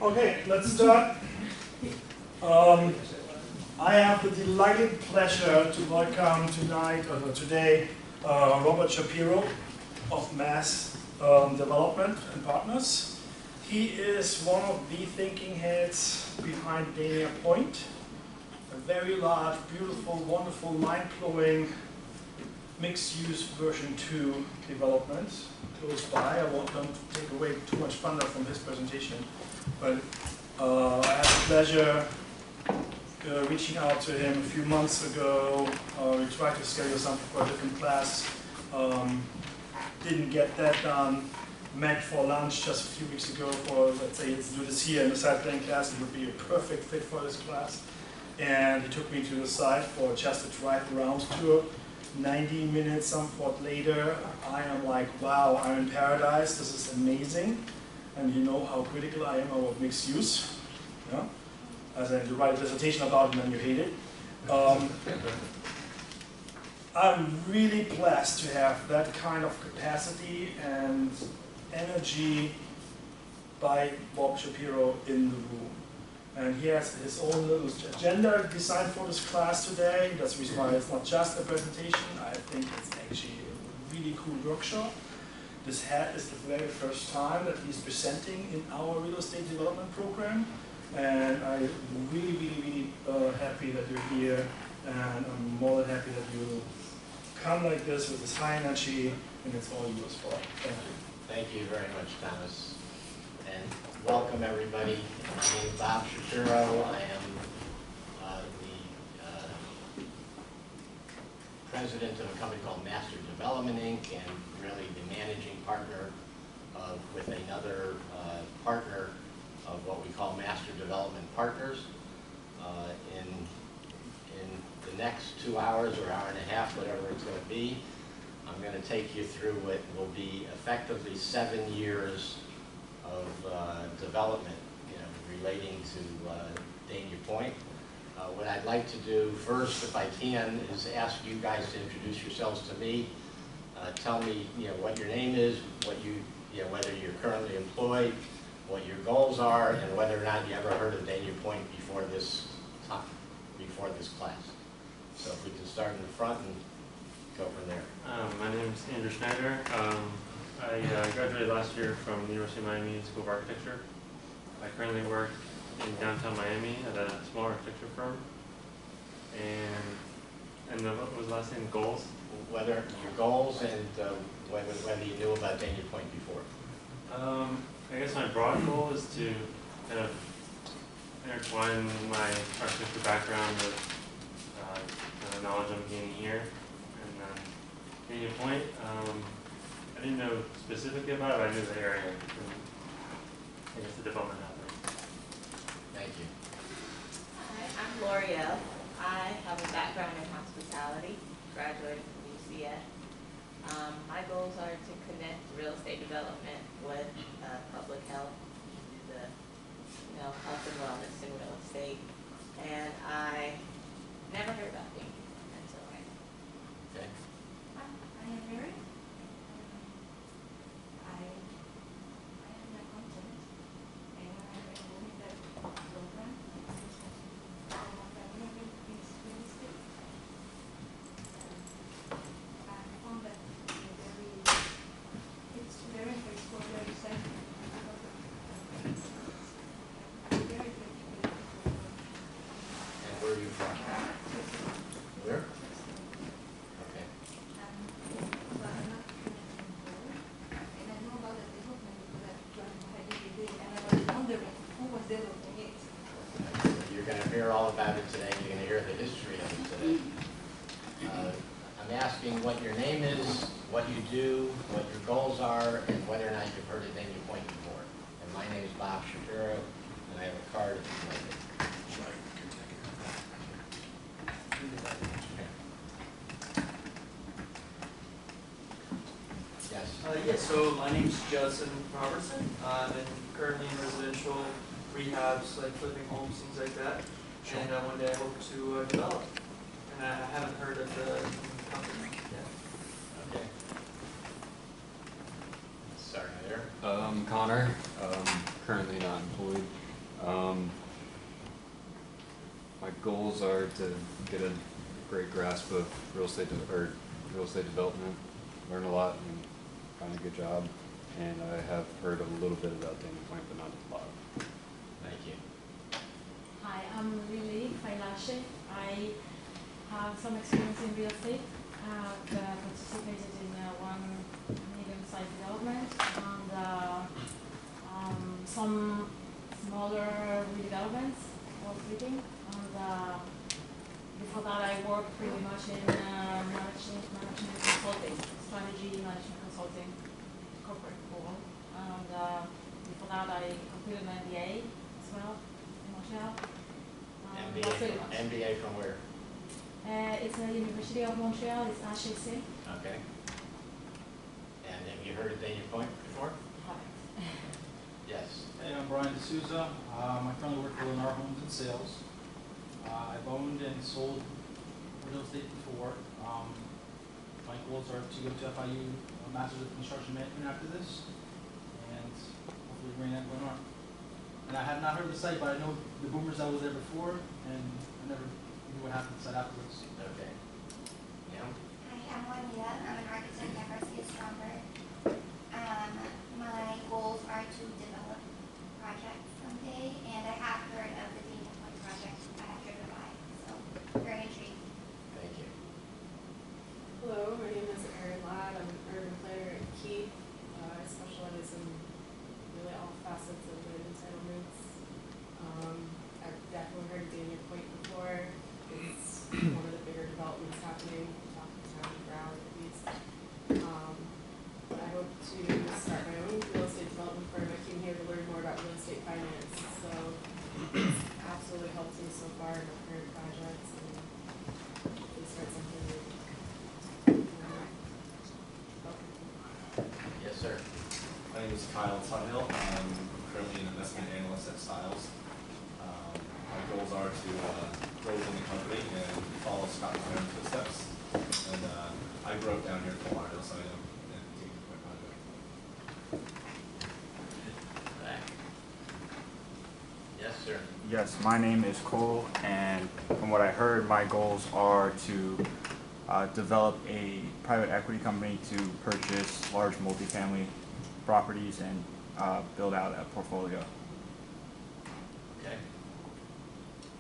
Okay, let's start. I have the delighted pleasure to welcome today Robert Shapiro of Mass Development and Partners. He is one of the thinking heads behind Dania Pointe, a very large, beautiful, wonderful, mind-blowing mixed-use version 2 development close by. I won't take away too much thunder from his presentation, but I had the pleasure reaching out to him a few months ago. We tried to schedule something for a different class. Didn't get that done. Met for lunch just a few weeks ago for, let's say, let's do this here in the side playing class. It would be a perfect fit for this class. And he took me to the site for just a drive-around tour. 90 minutes, somewhat later, I am like, wow, I'm in paradise. This is amazing. And you know how critical I am about mixed use. Yeah? As I had to write a dissertation about it and then you hate it. I'm really blessed to have that kind of capacity and energy by Bob Shapiro in the room. And he has his own little agenda designed for this class today. That's the reason why it's not just a presentation. I think it's actually a really cool workshop. This is the very first time that he's presenting in our real estate development program. And I'm really happy that you're here. And I'm more than happy that you come like this with this high energy, and it's all yours for. Thank you. Thank you very much, Thomas. And welcome, everybody. My name is Bob Shapiro. I am the president of a company called Master Development, Inc., and really the managing partner with another partner of what we call Master Development Partners. In the next 2 hours or hour and a half, whatever it's going to be, I'm going to take you through what will be effectively 7 years of development, relating to Dania Pointe. What I'd like to do first, if I can, is ask you guys to introduce yourselves to me. Tell me, what your name is, whether you're currently employed, what your goals are, and whether or not you ever heard of Dania Pointe before this class. So if we can start in the front and go from there. My name is Andrew Schneider. I graduated last year from the University of Miami School of Architecture. I currently work in downtown Miami at a small architecture firm. And what was the last thing? Goals? Whether your goals and whether you knew about Dania Pointe before. I guess my broad goal is to kind of intertwine my architecture background with the knowledge I'm gaining here. And Dania Pointe, I didn't know specifically about it, but I knew the area. And I guess the development happened. Thank you. Hi, I'm L'Oreal. I have a background in hospitality, graduated from UCF. My goals are to connect real estate development with public health, the health and wellness in real estate. And I never heard about Dania until right now. Okay. I am Mary. I am an accountant, and I am enrolled in the program. My family is real estate. I found that it's very for very safe. Very good. And where are you from? Where? Okay. But I'm not and I know about the development because I did it, and I was wondering who was developing it. You're going to hear all about it today. You're going to hear the history of it today. I'm asking what your name is, what you do, what your goals are, and whether or not you've heard of Dania Pointe before. And my name is Bob Shapiro, and I have a card if you'd like it. Yes. Yes, so my name's Judson Robertson. I'm currently in residential rehabs, like flipping homes, things like that. Sure. And one day I hope to develop. And I haven't heard of the company yet. Okay. Starting there. Connor, currently not employed. My goals are to get a great grasp of real estate development, learn a lot, and find a good job. And I have heard a little bit about Dania Pointe, but not a lot. Thank you. Hi, I'm Lily Failashe. I have some experience in real estate. I've participated in one medium-sized development and some smaller redevelopments of living. And before that, I worked pretty much in management consulting, strategy management consulting, corporate role. And before that, I completed an MBA as well in Montreal. That's pretty much. MBA from where? It's the University of Montreal. It's HEC. Okay. And have you heard of Dania Pointe before? Haven't. Yes. Hey, I'm Brian D'Souza. I currently work for Lennar Homes and Sales. I've owned and sold real estate before. My goals are to go to FIU, Masters of Construction Management after this, and hopefully bring that Lennar. And I have not heard of the site, but I know the boomers that was there before, and I never knew what happened to the site afterwards. Okay. Yeah. Hi, I'm Juanita. I'm an architect at Garcia Stromberg. My goals are to develop projects someday, and I have heard of the Dania Pointe project. I have driven by, so very intrigued. Thank you. Hello, my name is Erin Ladd. I'm an urban planner at Key. I specialize in really all facets of land entitlements. I've definitely heard of Dania Pointe before. It's one of the bigger developments happening, top of town ground at least. I hope to start my own real estate development firm. I came here to learn more about real estate finance, so it's absolutely helped me so far in my current projects and hopefully start something new. Yes, sir. My name is Kyle Tunhill. I'm currently an investment analyst at Styles. My goals are to grow within the company and follow Scott McLaren's footsteps. And I grew up down here in Fort Lauderdale, so I know the Dania Pointe project. Back. Yes, sir. Yes, my name is Cole, and from what I heard, my goals are to develop a private equity company to purchase large multifamily properties and build out a portfolio. Okay.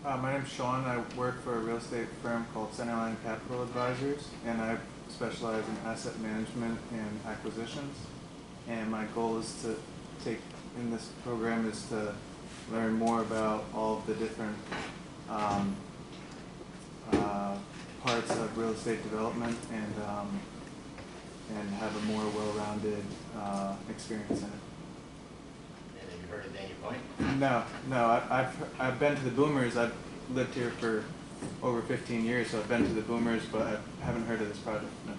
My name is Sean. I work for a real estate firm called Centerline Capital Advisors, and I specialize in asset management and acquisitions. And my goal is to in this program is to learn more about all of the different parts of real estate development and have a more well-rounded experience in it. And have you heard of Dania Pointe? No. I've been to the Boomers. I've lived here for over 15 years, so I've been to the Boomers, but I haven't heard of this project. No.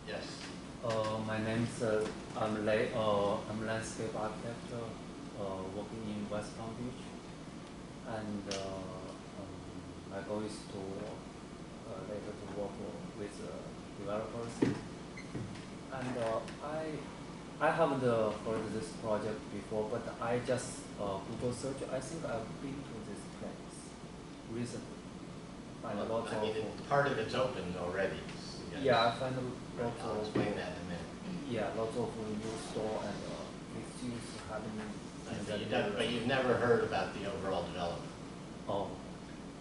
Yes. My name's I'm Lei. I'm a landscape architect working in West Palm Beach, and my goal is to later to work with developers. And I haven't heard this project before, but I just Google search. I think I've been to this place recently. Find a lot of. Part of it's open already. Yeah, I find a lot I'll of. explain that in a minute. Yeah, lots of new store and mixed use happening. But you've never heard about the overall development. Oh.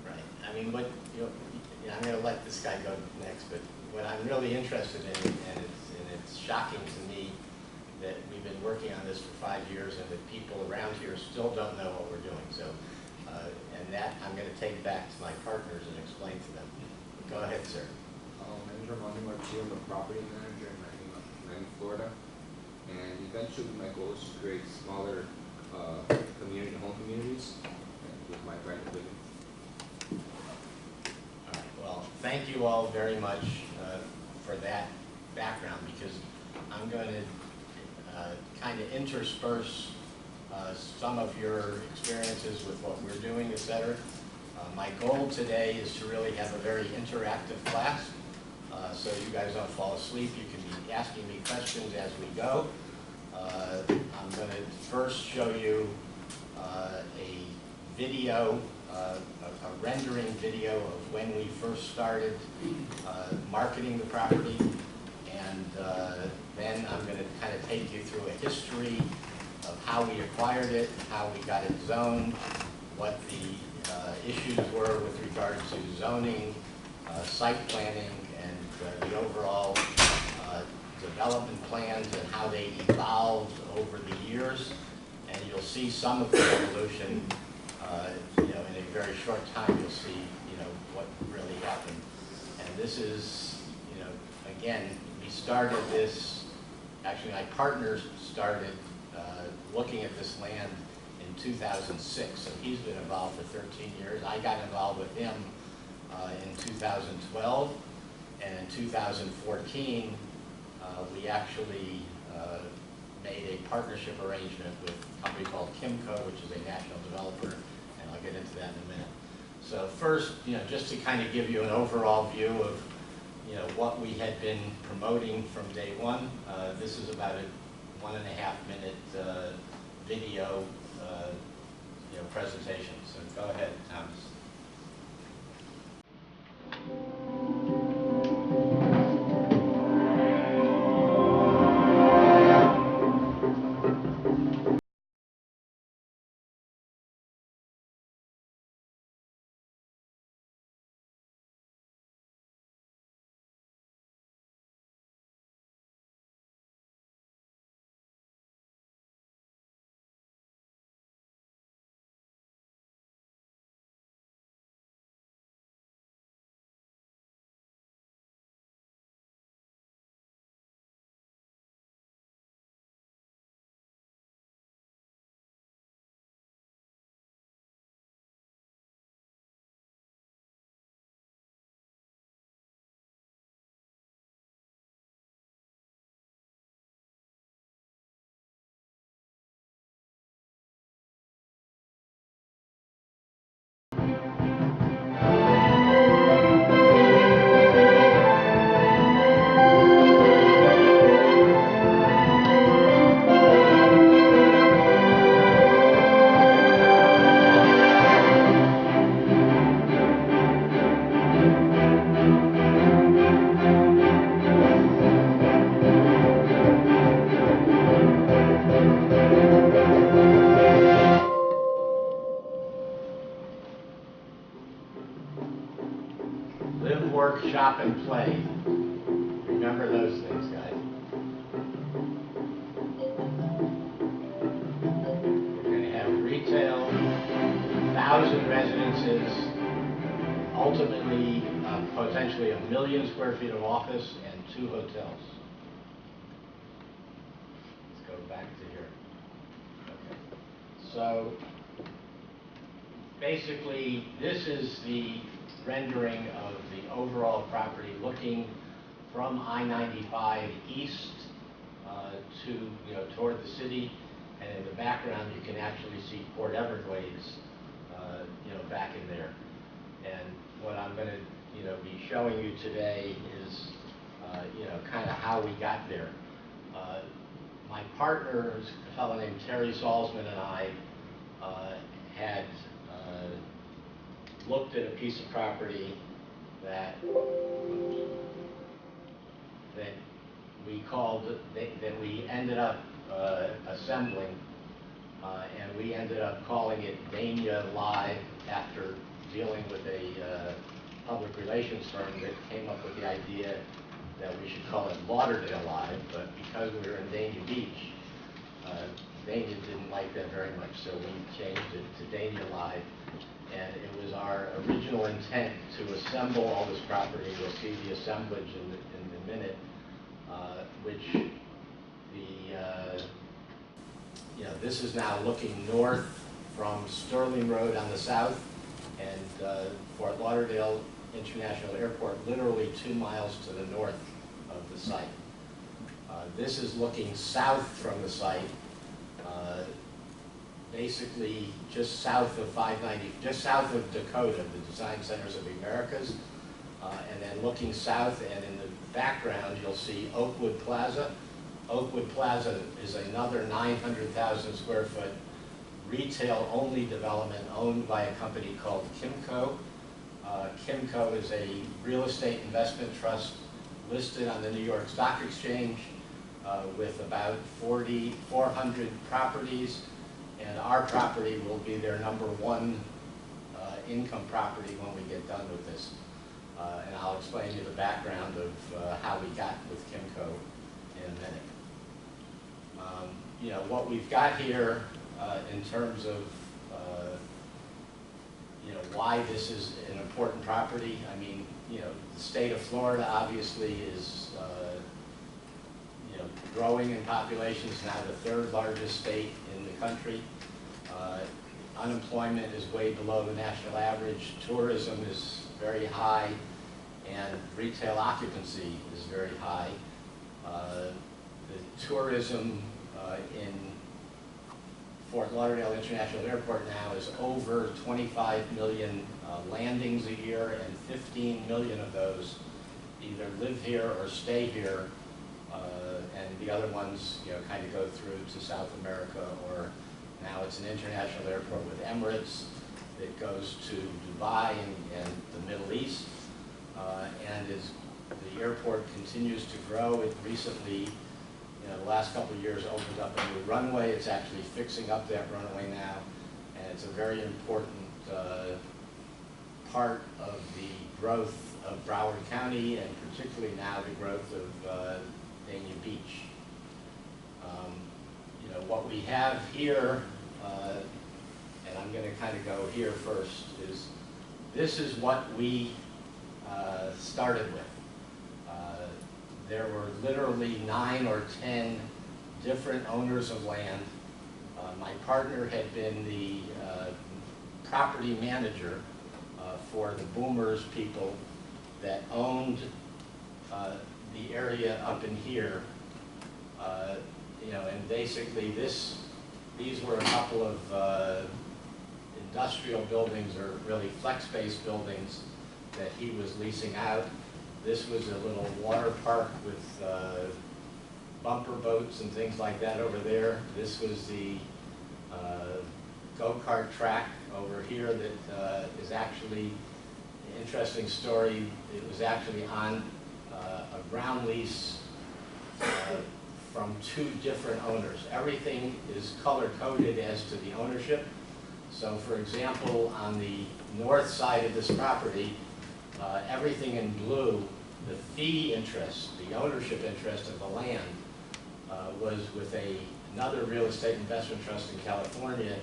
Right. I mean, what I'm going to let this guy go next, but what I'm really interested in, and it's shocking to me that we've been working on this for 5 years and that people around here still don't know what we're doing. So, and that I'm going to take back to my partners and explain to them. Go ahead, sir. My name is Armando Marchio. I'm a property manager in Miami, Florida. And eventually my goal is to create smaller home communities with my private living. All right. Well, thank you all very much for that background, because I'm going to kind of intersperse some of your experiences with what we're doing, etc. My goal today is to really have a very interactive class, so you guys don't fall asleep. You can be asking me questions as we go. I'm going to first show you a video, a rendering video of when we first started marketing the property, and then I'm going to kind of take you through a history of how we acquired it, how we got it zoned, what the issues were with regard to zoning, site planning, and the overall development plans and how they evolved over the years. And you'll see some of the evolution, in a very short time. You'll see, what really happened. And this is, again, we started this. Actually, my partners started looking at this land in 2006. So he's been involved for 13 years. I got involved with him in 2012, and in 2014, we actually made a partnership arrangement with a company called Kimco, which is a national developer, and I'll get into that in a minute. So first, just to kind of give you an overall view of, what we had been promoting from day one. This is about a 1.5 minute video, presentation. So go ahead, Thomas. Live, work, shop, and play. Remember those things, guys. We're going to have retail, 1,000 residences, ultimately potentially 1 million square feet of office, and 2 hotels. Let's go back to here. Okay. So basically, this is the rendering of the overall property looking from I-95 east to, toward the city, and in the background you can actually see Port Everglades, back in there. And what I'm going to, be showing you today is, kind of how we got there. My partner, a fellow named Terry Salzman, and I had looked at a piece of property that we called, that we ended up assembling, and we ended up calling it Dania Live, after dealing with a public relations firm that came up with the idea that we should call it Lauderdale Live, but because we were in Dania Beach, Dania didn't like that very much, so we changed it to Dania Live. And it was our original intent to assemble all this property. You'll see the assemblage in a minute, which this is now looking north from Sterling Road on the south, and Fort Lauderdale International Airport literally 2 miles to the north of the site. This is looking south from the site, basically just south of 590, just south of Dakota, the Design Centers of the Americas, and then looking south, and in the background you'll see Oakwood Plaza. Oakwood Plaza is another 900,000 square foot retail-only development owned by a company called Kimco. Kimco is a real estate investment trust listed on the New York Stock Exchange with about 400 properties, and our property will be their #1 income property when we get done with this. And I'll explain to you the background of how we got with Kimco in a minute. You know, what we've got here in terms of you know, why this is an important property. I mean, you know, the state of Florida obviously is you know, growing in population. It's now the 3rd largest state in the country. Unemployment is way below the national average. Tourism is very high, and retail occupancy is very high. The tourism in Fort Lauderdale International Airport now is over 25 million landings a year, and 15 million of those either live here or stay here, and the other ones, you know, kind of go through to South America, or now it's an international airport with Emirates that goes to Dubai and the Middle East, and as the airport continues to grow, it recently, you know, the last couple of years opened up a new runway. It's actually fixing up that runway now, and it's a very important part of the growth of Broward County, and particularly now the growth of Dania Beach. You know, what we have here, and I'm going to kind of go here first, is this is what we started with. There were literally 9 or 10 different owners of land. My partner had been the property manager for the Boomers people that owned the area up in here. You know, and basically these were a couple of industrial buildings, or really flex-based buildings, that he was leasing out. This was a little water park with bumper boats and things like that over there. This was the go-kart track over here that is actually an interesting story. It was actually on a ground lease from 2 different owners. Everything is color-coded as to the ownership. So for example, on the north side of this property, everything in blue, the fee interest, the ownership interest of the land, was with another real estate investment trust in California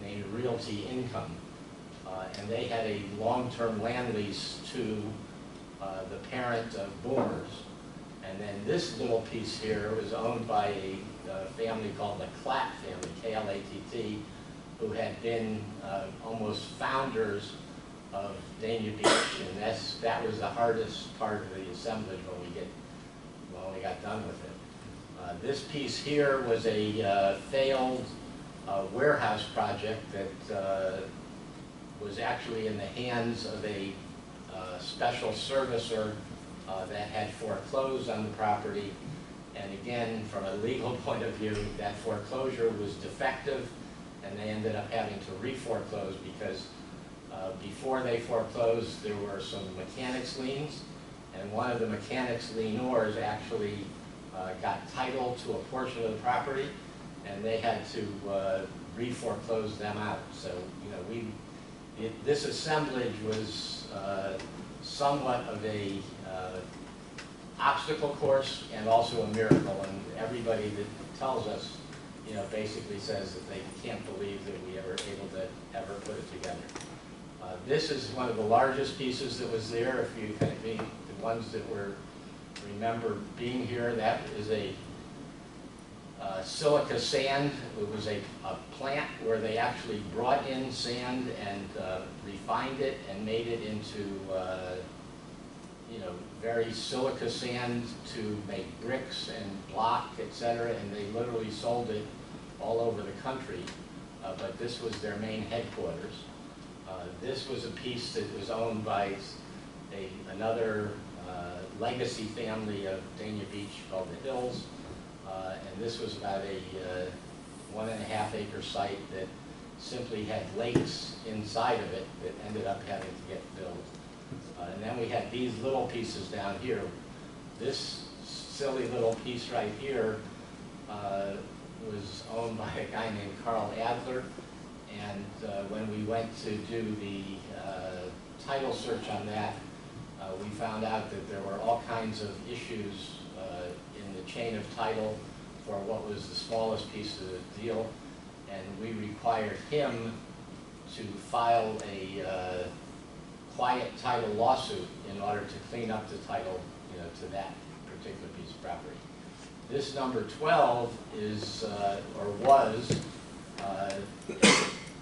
named Realty Income. And they had a long-term land lease to the parent of Boomers. And then this little piece here was owned by a family called the Klatt family, K-L-A-T-T, who had been almost founders of Dania Beach, and that was the hardest part of the assemblage when we got done with it. This piece here was a failed warehouse project that was actually in the hands of a special servicer that had foreclosed on the property. And again, from a legal point of view, that foreclosure was defective, and they ended up having to re-foreclose because before they foreclosed, there were some mechanics liens, and one of the mechanics lienors actually got title to a portion of the property, and they had to re-foreclose them out. So, you know, this assemblage was somewhat of a obstacle course and also a miracle, and everybody that tells us, you know, basically says that they can't believe that we were able to ever put it together. This is one of the largest pieces that was there. If you kind of the ones that remember being here, that is a silica sand. It was a plant where they actually brought in sand and refined it and made it into you know, very silica sand to make bricks and block, etc. And they literally sold it all over the country. But this was their main headquarters. This was a piece that was owned by another legacy family of Dania Beach called the Hills. And this was about a 1.5 acre site that simply had lakes inside of it that ended up having to get filled. And then we had these little pieces down here. This silly little piece right here was owned by a guy named Carl Adler. And when we went to do the title search on that, we found out that there were all kinds of issues in the chain of title for what was the smallest piece of the deal. And we required him to file a quiet title lawsuit in order to clean up the title, to that particular piece of property. This number 12 is, or was,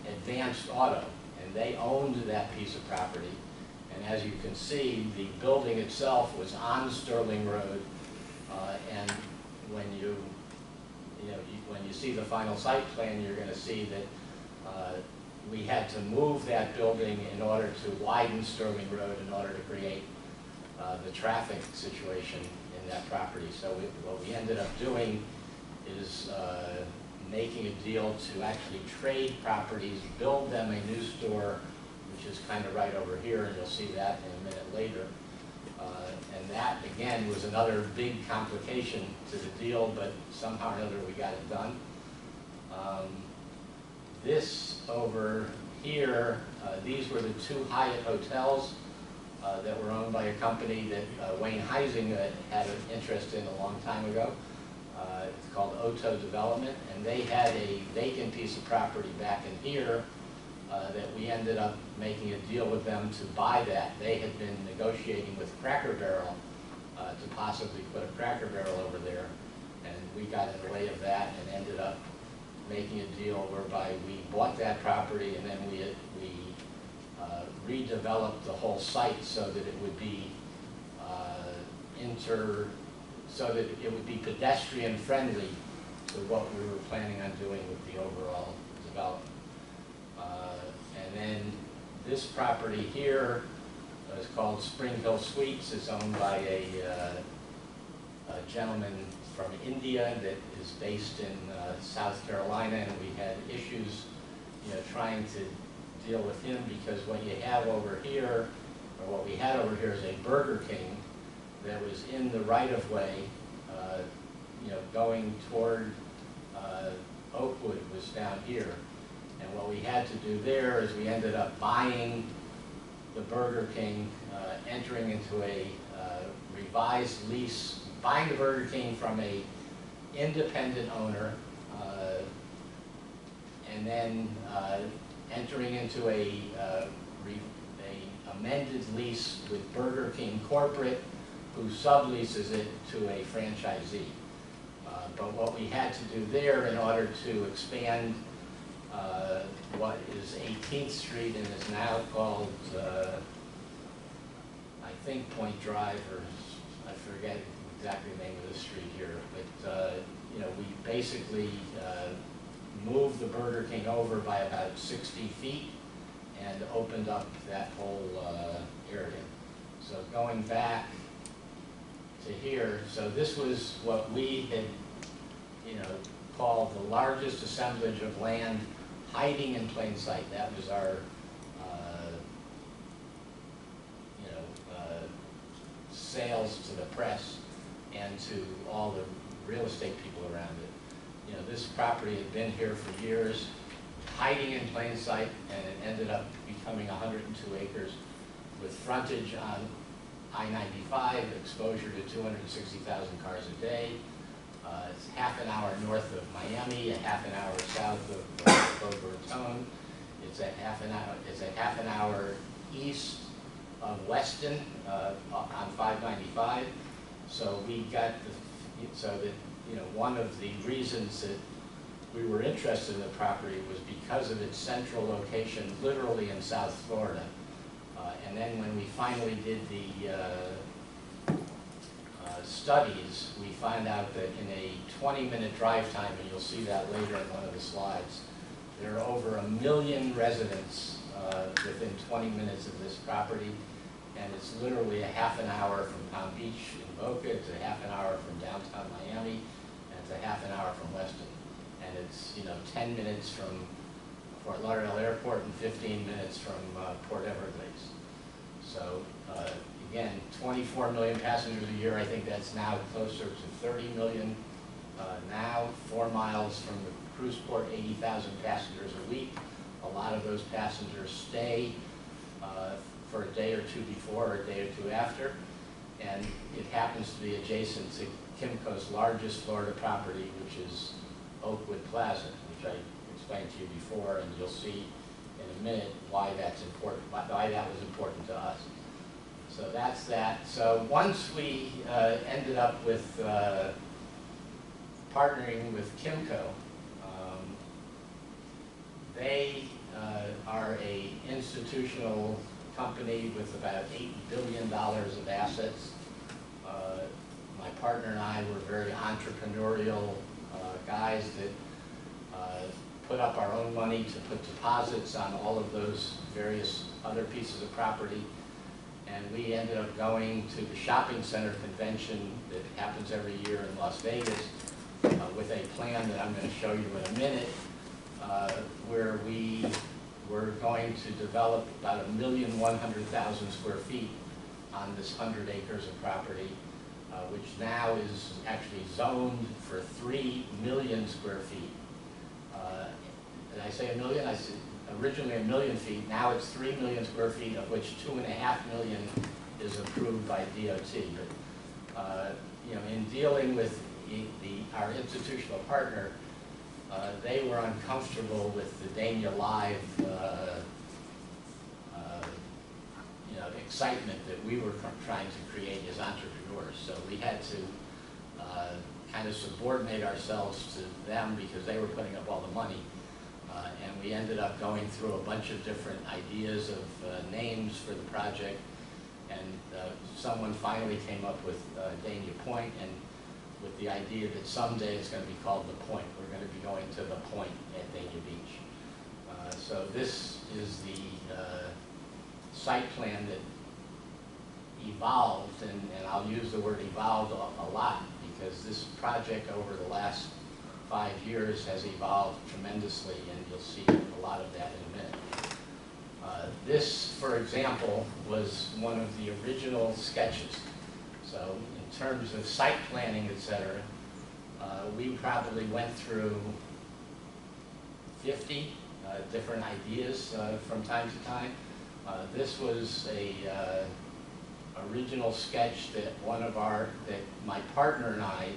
Advanced Auto, and they owned that piece of property. And as you can see, the building itself was on Sterling Road, and when you see the final site plan, you're going to see that we had to move that building in order to widen Sterling Road in order to create the traffic situation in that property. So what we ended up doing is making a deal to actually trade properties, build them a new store, which is kind of right over here, and you'll see that in a minute later. And that, again, was another big complication to the deal, but somehow or other we got it done. This over here, these were the two Hyatt hotels that were owned by a company that Wayne Heising had an interest in a long time ago. It's called Oto Development, and they had a vacant piece of property back in here that we ended up making a deal with them to buy that. They had been negotiating with Cracker Barrel to possibly put a Cracker Barrel over there, and we got in the way of that and ended up making a deal whereby we bought that property and then we redeveloped the whole site so that it would be pedestrian friendly to what we were planning on doing with the overall development. And then this property here is called Spring Hill Suites. It's owned by a gentleman from India that is based in South Carolina, and we had issues, trying to deal with him because what you have over here, or what we had over here, is a Burger King that was in the right-of-way, going toward Oakwood was down here. And what we had to do there is we ended up buying the Burger King, entering into a revised lease, buying the Burger King from a independent owner, and then entering into a amended lease with Burger King Corporate, who subleases it to a franchisee. But what we had to do there in order to expand what is 18th Street and is now called, I think Point Drive, or I forget exactly the name of the street here, but we basically moved the Burger King over by about 60 feet and opened up that whole area. So going back to here, so this was what we had, called the largest assemblage of land hiding in plain sight. That was our, sales to the press and to all the real estate people around it. This property had been here for years, hiding in plain sight, and it ended up becoming 102 acres with frontage on I-95, exposure to 260,000 cars a day. It's half an hour north of Miami, a half an hour south of Boca Raton. It's a half an hour east of Weston on 595. So we got one of the reasons that we were interested in the property was because of its central location, literally in South Florida. And then when we finally did the studies, we found out that in a 20-minute drive time, and you'll see that later in one of the slides, there are over 1 million residents within 20 minutes of this property, and it's literally a half an hour from Palm Beach in Boca, it's a half an hour from downtown Miami, and it's a half an hour from Weston. And it's 10 minutes from Fort Lauderdale Airport and 15 minutes from Port Everglades. So again, 24 million passengers a year. I think that's now closer to 30 million now. 4 miles from the cruise port, 80,000 passengers a week. A lot of those passengers stay for a day or two before or a day or two after. And it happens to be adjacent to Kimco's largest Florida property, which is Oakwood Plaza, which I explained to you before, and you'll see in a minute why that's important, why that was important to us. So that's that. So once we ended up with partnering with Kimco, they are a institutional company with about $8 billion of assets. My partner and I were very entrepreneurial guys that put up our own money to put deposits on all of those various other pieces of property. And we ended up going to the shopping center convention that happens every year in Las Vegas with a plan that I'm going to show you in a minute, where we were going to develop about 1,100,000 square feet on this 100 acres of property, which now is actually zoned for 3 million square feet. Did I say a million? I said originally 1 million feet. Now it's 3 million square feet, of which 2.5 million is approved by DOT. But you know, in dealing with our institutional partner, they were uncomfortable with the Dania Live you know, excitement that we were trying to create as entrepreneurs. So we had to kind of subordinate ourselves to them because they were putting up all the money. And we ended up going through a bunch of different ideas of names for the project. And someone finally came up with Dania Pointe, and with the idea that someday it's going to be called The Point. We're going to be going to The Point at Dania Beach. So this is the site plan that evolved, and I'll use the word evolved a lot because this project over the last 5 years has evolved tremendously, and you'll see a lot of that in a minute. This, for example, was one of the original sketches. So in terms of site planning, etc., we probably went through 50 different ideas from time to time. This was a original sketch that that my partner and I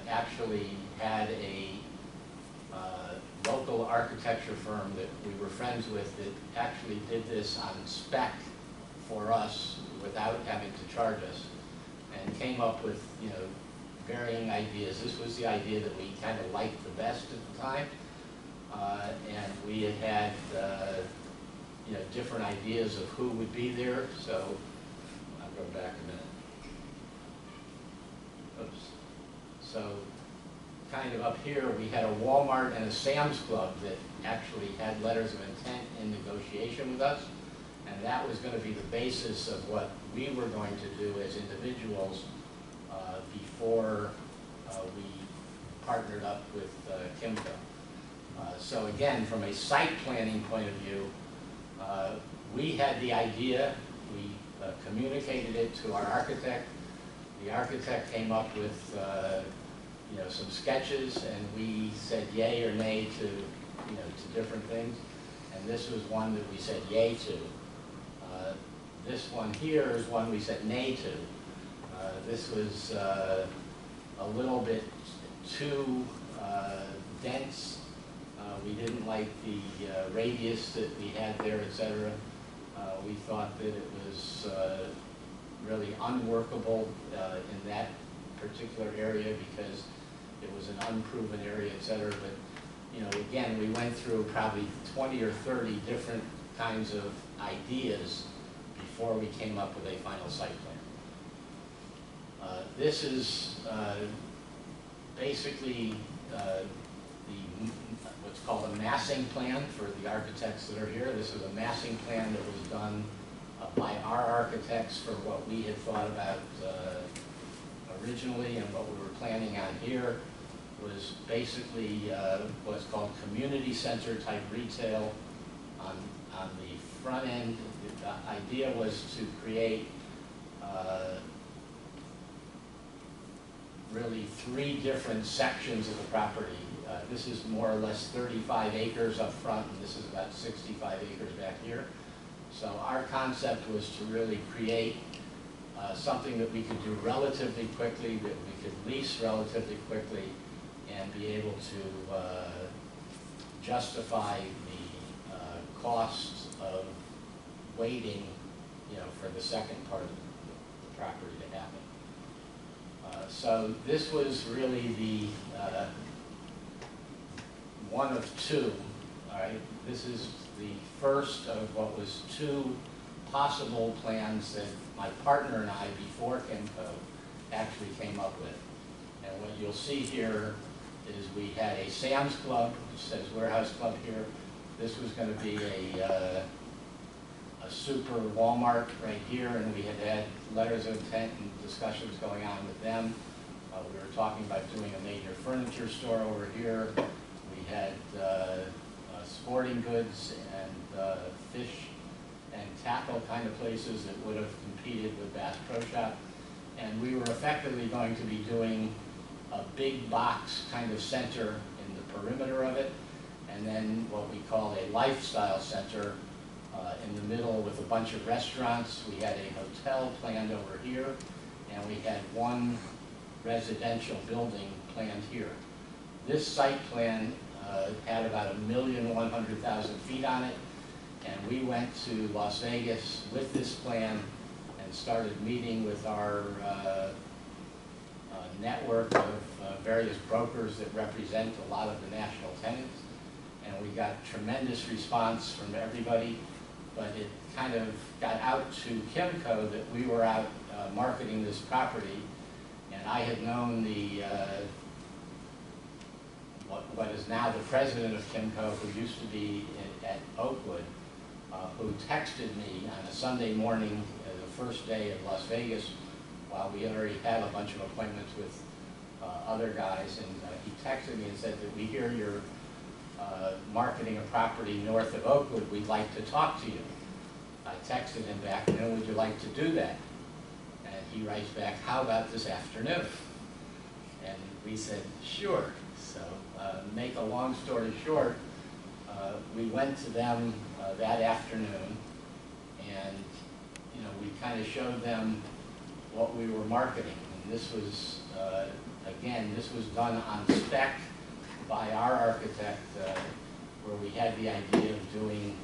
actually had a local architecture firm that we were friends with that actually did this on spec for us without having to charge us, and came up with, you know, varying ideas. This was the idea that we kind of liked the best at the time, and we had you know, different ideas of who would be there. So I'll go back a minute. Oops. So kind of up here, we had a Walmart and a Sam's Club that actually had letters of intent in negotiation with us, and that was going to be the basis of what we were going to do as individuals before we partnered up with Kimco. So again, from a site planning point of view, we had the idea, we communicated it to our architect. The architect came up with you know, some sketches, and we said yay or nay to, you know, to different things. And this was one that we said yay to. This one here is one we said nay to. This was a little bit too dense. We didn't like the radius that we had there, etc. We thought that it was really unworkable in that particular area because it was an unproven area, etc. But you know, again, we went through probably 20 or 30 different kinds of ideas before we came up with a final site plan. This is basically what's called a massing plan for the architects that are here. This is a massing plan that was done by our architects for what we had thought about originally and what we were planning on here. was basically what's called community center type retail. On the front end, the idea was to create really 3 different sections of the property. This is more or less 35 acres up front, and this is about 65 acres back here. So our concept was to really create something that we could do relatively quickly, that we could lease relatively quickly, and be able to justify the costs of waiting, for the second part of the property to happen. So this was really the one of 2. All right, this is the first of what was 2 possible plans that my partner and I, before Kimco, actually came up with. And what you'll see here is we had a Sam's Club, which says Warehouse Club here. This was going to be a super Walmart right here, and we had letters of intent and discussions going on with them. We were talking about doing a major furniture store over here. We had sporting goods and fish and tackle kind of places that would have competed with Bass Pro Shop. And we were effectively going to be doing a big box kind of center in the perimeter of it, and then what we call a lifestyle center in the middle with a bunch of restaurants. We had a hotel planned over here, and we had 1 residential building planned here. This site plan had about 1,100,000 feet on it, and we went to Las Vegas with this plan and started meeting with our network of various brokers that represent a lot of the national tenants, and we got tremendous response from everybody. But it kind of got out to Kimco that we were out marketing this property, and I had known the what is now the president of Kimco, who used to be at Oakwood, who texted me on a Sunday morning, the first day of Las Vegas, while we had already had a bunch of appointments with other guys, and he texted me and said that we hear you're marketing a property north of Oakwood, we'd like to talk to you. I texted him back, would you like to do that? And he writes back, how about this afternoon? And we said, sure. So make a long story short, we went to them that afternoon, and we kind of showed them what we were marketing. And this was, again, this was done on spec by our architect, where we had the idea of doing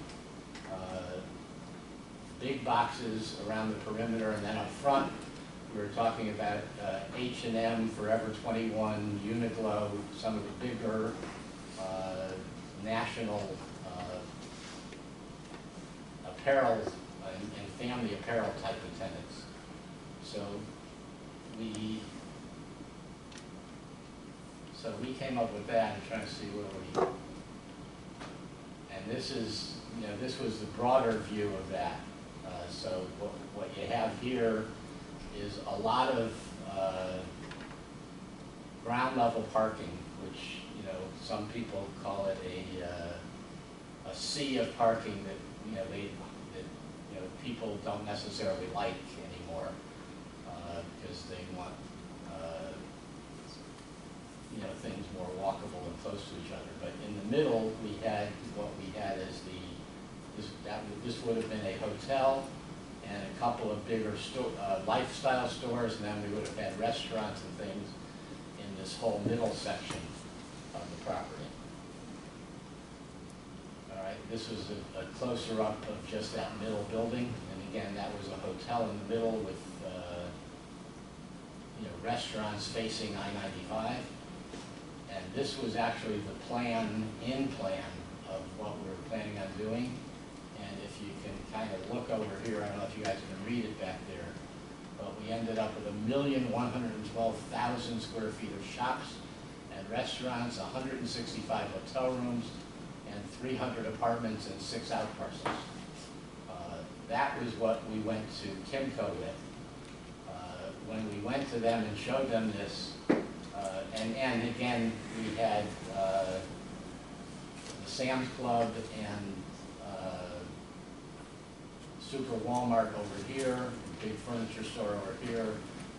big boxes around the perimeter, and then up front we were talking about H&M, Forever 21, Uniqlo, some of the bigger national apparel and family apparel type of tenants. So we came up with that and trying to see where we, and this is, this was the broader view of that. So what you have here is a lot of ground level parking, which some people call it a sea of parking that people don't necessarily like anymore because they want things more walkable and close to each other. But in the middle, we had what we had as this would have been a hotel and a couple of bigger lifestyle stores, and then we would have had restaurants and things in this whole middle section of the property. All right, this was a closer up of just that middle building, and again, that was a hotel in the middle with restaurants facing I-95. And this was actually the plan of what we were planning on doing. And if you can kind of look over here, I don't know if you guys can read it back there, but we ended up with 1,112,000 square feet of shops and restaurants, 165 hotel rooms, and 300 apartments and 6 outparcels. That was what we went to Kimco with. When we went to them and showed them this, And again, we had the Sam's Club and Super Walmart over here, big furniture store over here.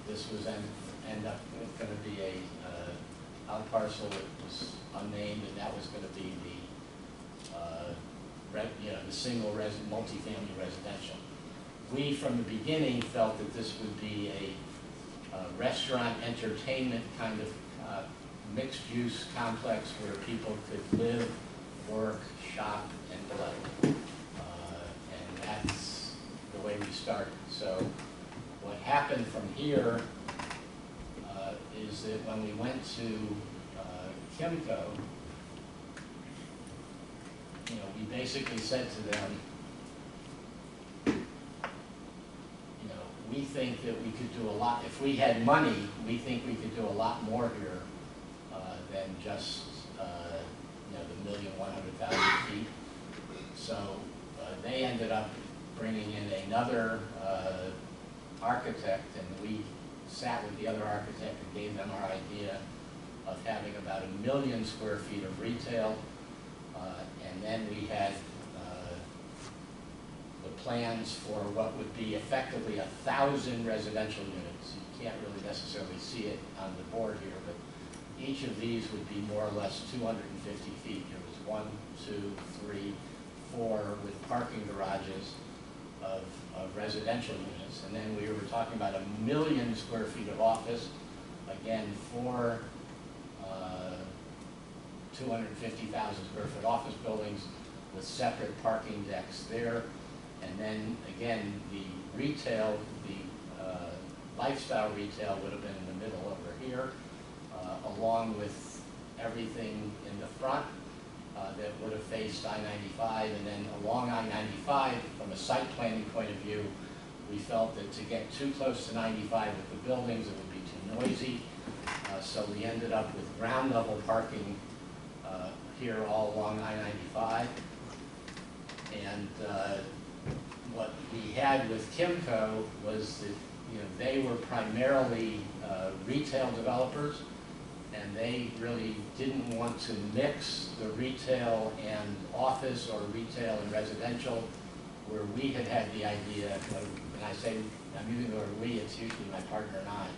This was end up going to be a out parcel that was unnamed, and that was going to be the single multifamily residential. We, from the beginning, felt that this would be a restaurant entertainment kind of mixed-use complex where people could live, work, shop, and play. And that's the way we started. So what happened from here is that when we went to Kimco, we basically said to them, we think that we could do a lot. If we had money, we think we could do a lot more here than just the 1,100,000 feet. So they ended up bringing in another architect, and we sat with the other architect and gave them our idea of having about 1 million square feet of retail, and then we had the plans for what would be effectively 1,000 residential units. You can't really necessarily see it on the board here, but each of these would be more or less 250 feet. There was 1, 2, 3, 4 with parking garages of residential units. And then we were talking about 1 million square feet of office, again, for 250,000 square foot office buildings with separate parking decks there. And then again, the retail, the lifestyle retail would have been in the middle over here, along with everything in the front that would have faced I-95. And then along I-95, from a site planning point of view, we felt that to get too close to 95 with the buildings, it would be too noisy. So we ended up with ground level parking here all along I-95. And what we had with Kimco was that they were primarily retail developers, and they really didn't want to mix the retail and office or retail and residential, where we had the idea of, and I say, I'm using the word we, it's usually my partner and I,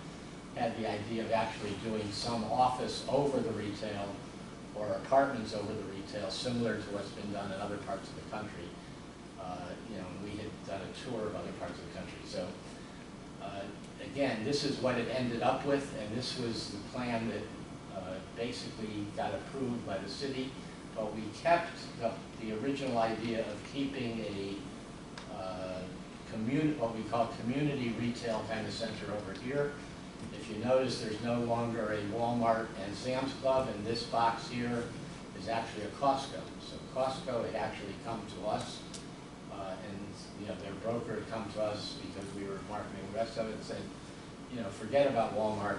had the idea of actually doing some office over the retail or apartments over the retail, similar to what's been done in other parts of the country. We had done a tour of other parts of the country. So again, this is what it ended up with, and this was the plan that basically got approved by the city. But we kept the original idea of keeping a what we call community retail kind of center over here. If you notice, there's no longer a Walmart and Sam's Club, and this box here is actually a Costco. So Costco had actually come to us, and their broker had come to us because we were marketing the rest of it and said, forget about Walmart,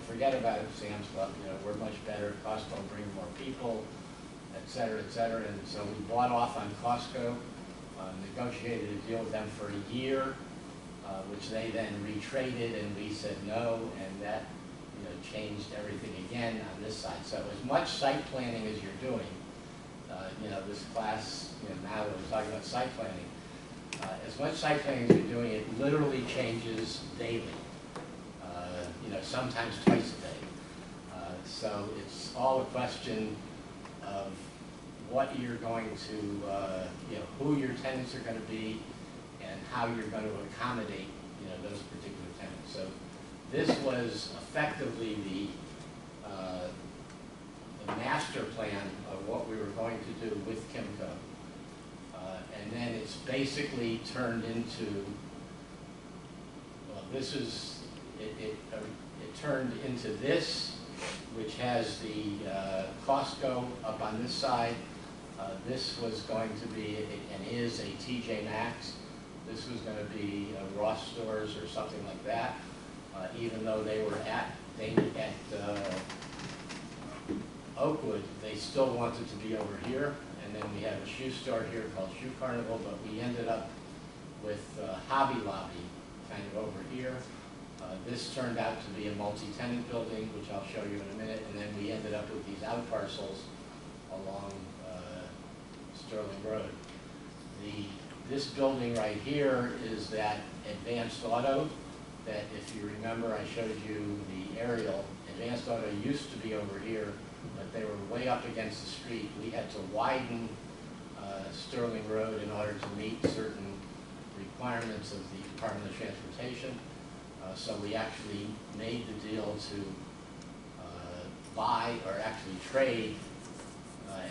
forget about Sam's Club, we're much better, Costco will bring more people, et cetera, et cetera. And so we bought off on Costco, negotiated a deal with them for a year, which they then retraded, and we said no, and that changed everything again on this side. So as much site planning as you're doing, this class, now that we're talking about site planning, as much site planning as you're doing, it literally changes daily, sometimes twice a day. So it's all a question of what you're going to, who your tenants are going to be, and how you're going to accommodate, those particular tenants. So this was effectively the master plan of what we were going to do with Kimco. And then it's basically turned into, well, this is, it turned into this, which has the Costco up on this side. This was going to be, and is, a TJ Maxx. This was going to be Ross Stores or something like that, even though they were at Oakwood, they still wanted to be over here. And then we have a shoe store here called Shoe Carnival, but we ended up with Hobby Lobby kind of over here. This turned out to be a multi-tenant building, which I'll show you in a minute, and then we ended up with these out parcels along Sterling Road. This building right here is that Advanced Auto that, if you remember, I showed you the aerial. Advanced Auto used to be over here, but they were way up against the street. We had to widen Sterling Road in order to meet certain requirements of the Department of Transportation. So we actually made the deal to buy, or actually trade,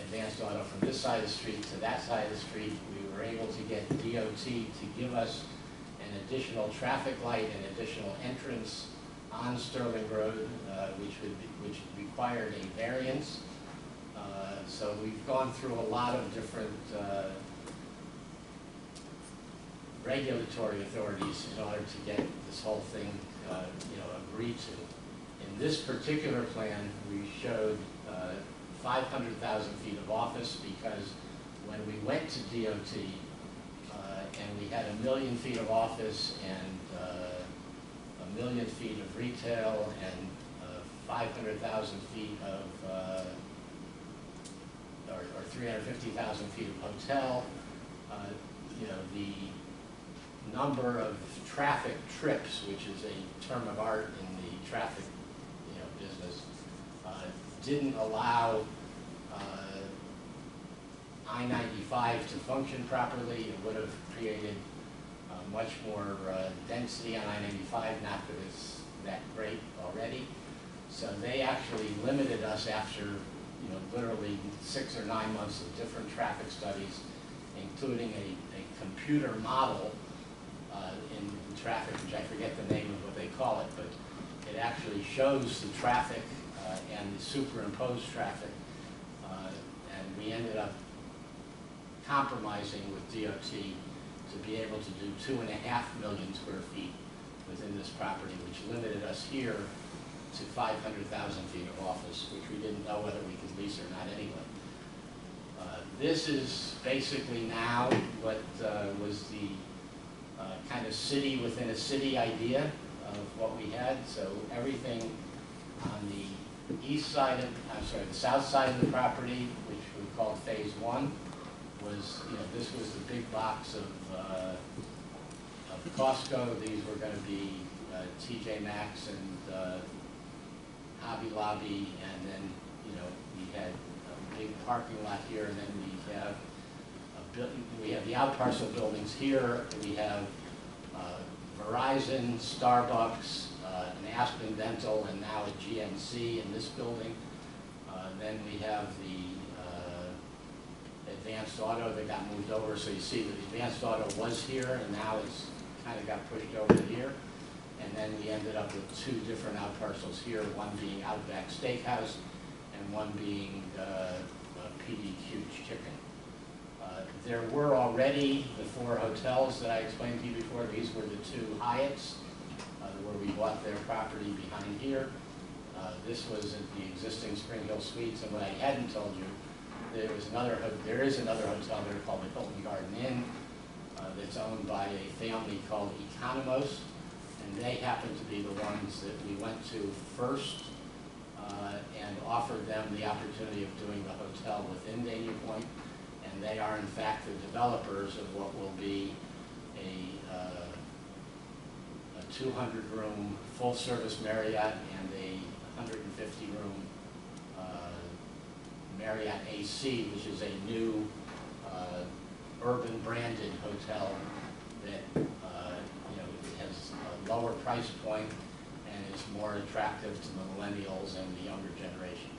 Advanced Auto from this side of the street to that side of the street. We were able to get DOT to give us an additional traffic light and additional entrance on Sterling Road, which required a variance. So we've gone through a lot of different regulatory authorities in order to get this whole thing, agreed to. In this particular plan, we showed 500,000 feet of office, because when we went to DOT and we had 1 million feet of office and 1 million feet of retail and 500,000 feet of or 350,000 feet of hotel, the number of traffic trips, which is a term of art in the traffic business, didn't allow I-95 to function properly. It would have created much more density on I-95, not that it's that great already. So they actually limited us after literally 6 or 9 months of different traffic studies, including a computer model in traffic, which I forget the name of what they call it, but it actually shows the traffic and the superimposed traffic. And we ended up compromising with DOT to be able to do 2.5 million square feet within this property, which limited us here to 500,000 feet of office, which we didn't know whether we could lease or not anyway. This is basically now what was the kind of city within a city idea of what we had. So everything on the east side of, the south side of the property, which we called phase 1, was, this was the big box of Costco. These were going to be TJ Maxx and Hobby Lobby, and then, we had a big parking lot here, and then we have the out parcel buildings here. We have Verizon, Starbucks, an Aspen Dental, and now a GNC in this building. Then we have the Advanced Auto that got moved over. So you see that the Advanced Auto was here, and now it's kind of got pushed over to here. And then we ended up with 2 different out parcels here, one being Outback Steakhouse and one being PDQ Chicken. There were already the 4 hotels that I explained to you before. These were the 2 Hyatts where we bought their property behind here. This was at the existing Spring Hill Suites, and what I hadn't told you, there is another hotel there called the Hilton Garden Inn that's owned by a family called Economos, and they happen to be the ones that we went to first and offered them the opportunity of doing the hotel within Dania Pointe, and they are in fact the developers of what will be a 200-room full-service Marriott and a 150-room Marriott AC, which is a new urban branded hotel that has a lower price point and is more attractive to the millennials and the younger generation.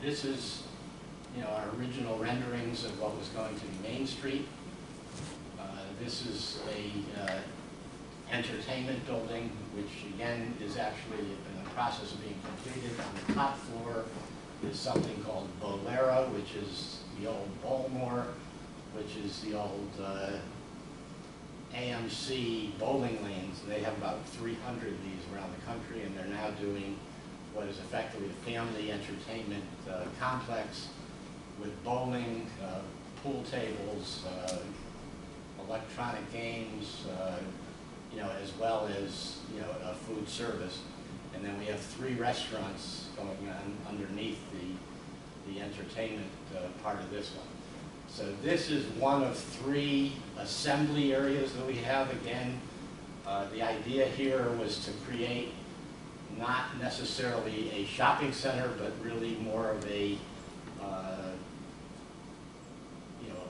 This is our original renderings of what was going to be Main Street. This is a entertainment building, which again is actually in the process of being completed. On the top floor is something called Bolero, which is the old Bowlmore, which is the old AMC bowling lanes. They have about 300 of these around the country, and they're now doing what is effectively a family entertainment complex with bowling, pool tables, electronic games, as well as, a food service. And then we have 3 restaurants going on underneath the entertainment part of this one. So this is one of 3 assembly areas that we have. Again, the idea here was to create not necessarily a shopping center, but really more of a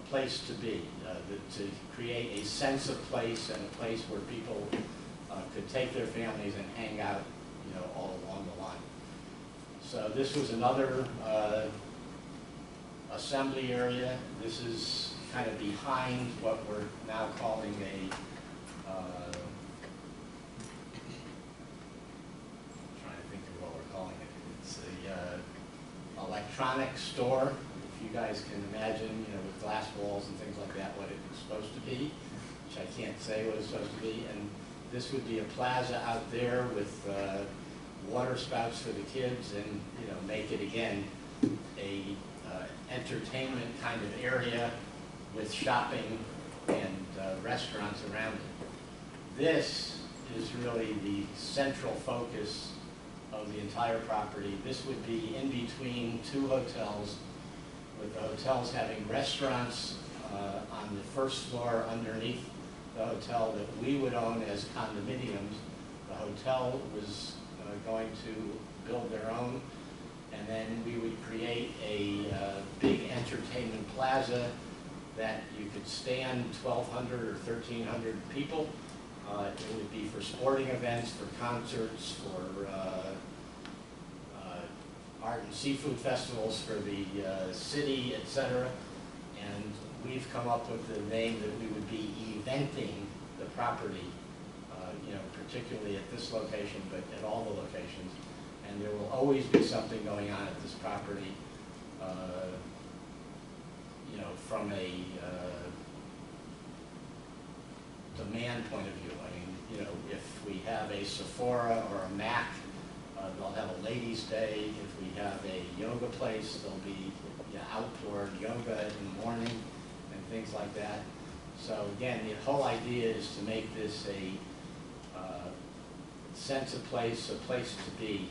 place to be, to create a sense of place and a place where people could take their families and hang out, all along the line. So this was another assembly area. This is kind of behind what we're now calling a I'm trying to think of what we're calling it. It's a electronic store. If you guys can imagine, with glass walls and things like that, what it was supposed to be, which I can't say what it's supposed to be. And this would be a plaza out there with water spouts for the kids, and make it again a entertainment kind of area with shopping and restaurants around it. This is really the central focus of the entire property. This would be in between 2 hotels, with the hotels having restaurants on the first floor underneath the hotel that we would own as condominiums. The hotel was going to build their own, and then we would create a big entertainment plaza that you could stand 1,200 or 1,300 people. It would be for sporting events, for concerts, for art and seafood festivals for the city, etc. And we've come up with the name that we would be eventing the property, particularly at this location, but at all the locations. And there will always be something going on at this property, from a demand point of view. I mean, if we have a Sephora or a Mac, they'll have a ladies' day. If we have a yoga place, there'll be outdoor yoga in the morning and things like that. So again, the whole idea is to make this a sense of place, a place to be.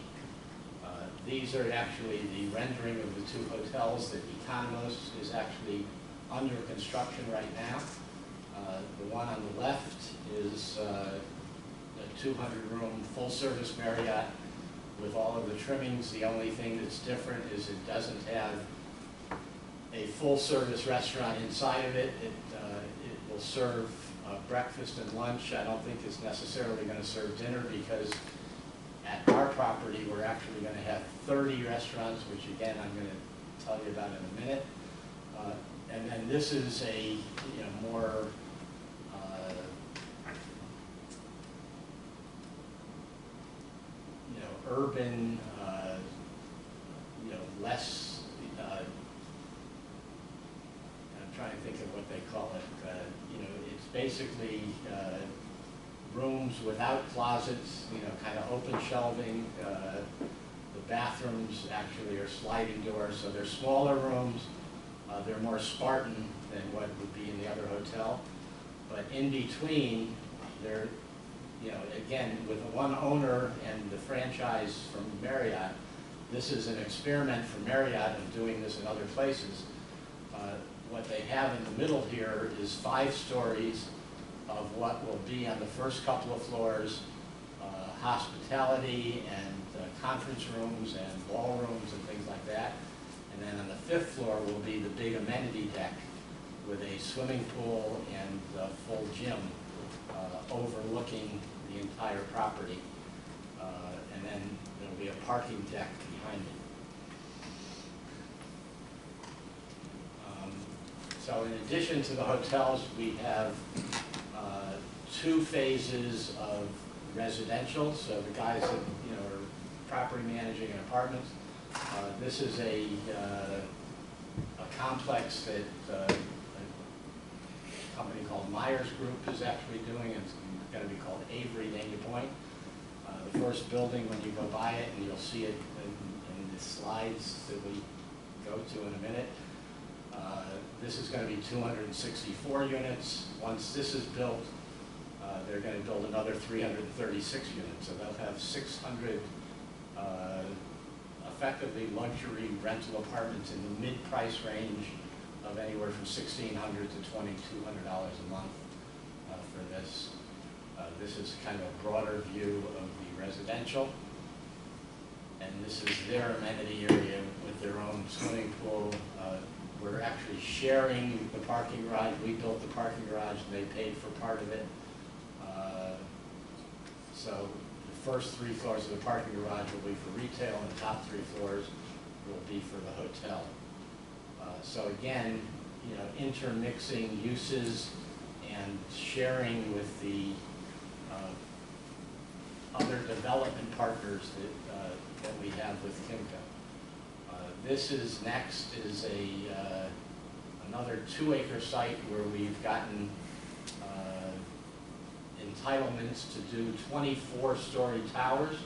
These are actually the rendering of the 2 hotels. That Economos is actually under construction right now. The one on the left is a 200-room full-service Marriott with all of the trimmings. The only thing that's different is it doesn't have a full-service restaurant inside of it. It will serve breakfast and lunch. I don't think it's necessarily going to serve dinner, because at our property we're actually going to have 30 restaurants, which again I'm going to tell you about in a minute. And then this is a more urban, less, I'm trying to think of what they call it. It's basically rooms without closets, kind of open shelving. The bathrooms actually are sliding doors, so they're smaller rooms. They're more Spartan than what would be in the other hotel. But in between, they're, again, with one owner and the franchise from Marriott, this is an experiment for Marriott of doing this in other places. What they have in the middle here is 5 stories of what will be on the first couple of floors, hospitality and conference rooms and ballrooms and things like that. And then on the 5th floor will be the big amenity deck with a swimming pool and a full gym overlooking the entire property. And then there'll be a parking deck behind it. So in addition to the hotels, we have 2 phases of residential. So the guys that are property managing apartments. This is a complex that a company called Myers Group is actually doing. It's going to be called Avery Dania Pointe. The first building, when you go by it, and you'll see it in the slides that we go to in a minute. This is going to be 264 units. Once this is built, they're going to build another 336 units, so they'll have 600 effectively luxury rental apartments in the mid-price range of anywhere from $1,600 to $2,200 a month for this. This is kind of a broader view of the residential. And this is their amenity area with their own swimming pool. We're actually sharing the parking garage. We built the parking garage and they paid for part of it. So the first 3 floors of the parking garage will be for retail and the top 3 floors will be for the hotel. So again, you know, intermixing uses and sharing with the other development partners that we have with Kimco. This is next is another 2-acre site where we've gotten entitlements to do 24-story towers,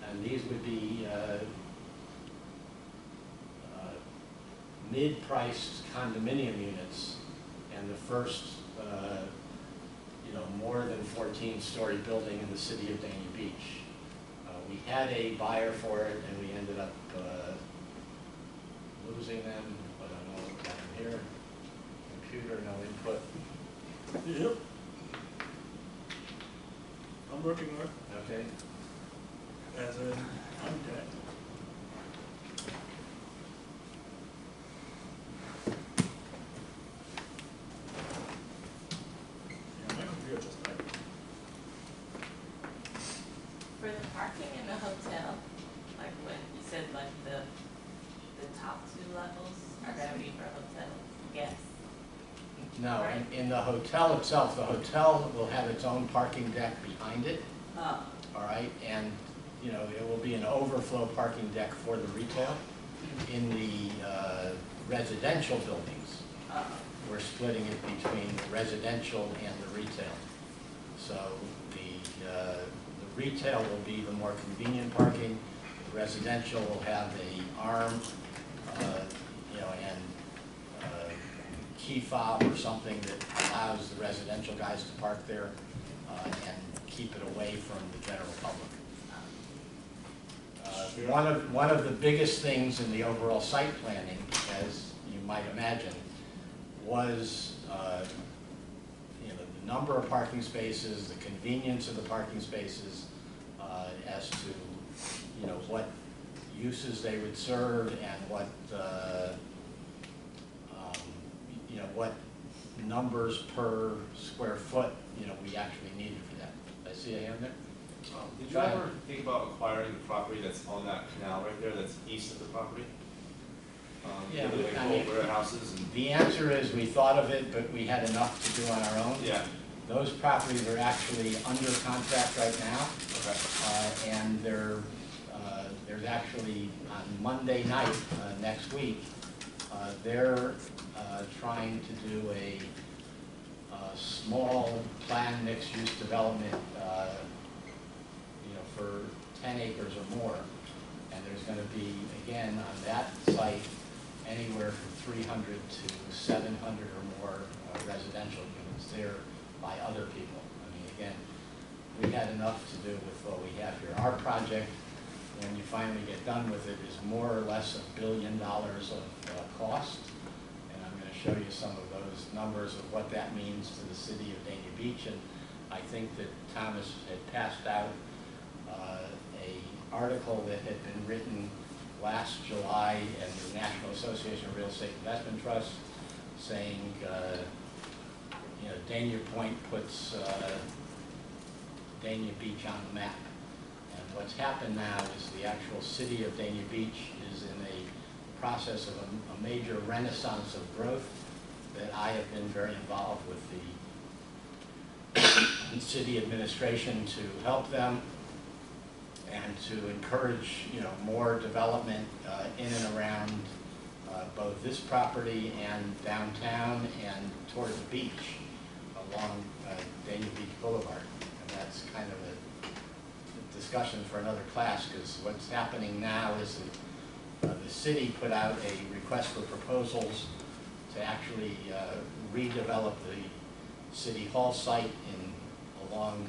and these would be mid-priced condominium units, and the first you know, more than 14-story building in the city of Dania Beach. We had a buyer for it, and we ended up losing them, but I know down here, computer, no input. Yep. I'm working on it. Okay. As in, I'm dead. Yeah, my computer just died. For the parking in the hotel, like when you said like the top 2 levels are gonna be for hotel guests. No, Right. in the hotel itself, the hotel will have its own parking deck behind it. Oh, All right, and, you know, it will be an overflow parking deck for the retail. In the residential buildings, we're splitting it between the residential and the retail. So the retail will be the more convenient parking, the residential will have a arm, you know, and key fob or something that allows the residential guys to park there and keep it away from the general public. One of the biggest things in the overall site planning, as you might imagine, was you know, the number of parking spaces, the convenience of the parking spaces, as to, you know, what uses they would serve and what you know, what numbers per square foot, you know, we actually needed for that. Did I see a hand there? Did you ever think about acquiring the property that's on that canal right there, that's east of the property? Yeah, the I mean, warehouses and. the answer is we thought of it, but we had enough to do on our own. Yeah. Those properties are actually under contract right now. Okay. And there's actually on Monday night next week, they're trying to do a small planned mixed-use development, you know, for 10 acres or more. And there's going to be, again, on that site, anywhere from 300 to 700 or more residential units there by other people. I mean, again, we had enough to do with what we have here. Our project, when you finally get done with it, is more or less $1 billion of cost. And I'm going to show you some of those numbers of what that means to the city of Dania Beach. And I think that Thomas had passed out a article that had been written last July in the National Association of Real Estate Investment Trusts saying, you know, Dania Pointe puts Dania Beach on the map. And what's happened now is the actual city of Dania Beach is in a process of a major renaissance of growth that I have been very involved with the city administration to help them and to encourage, you know, more development in and around both this property and downtown and toward the beach along Dania Beach Boulevard. And that's kind of a discussion for another class, because what's happening now is that the city put out a request for proposals to actually redevelop the City Hall site in along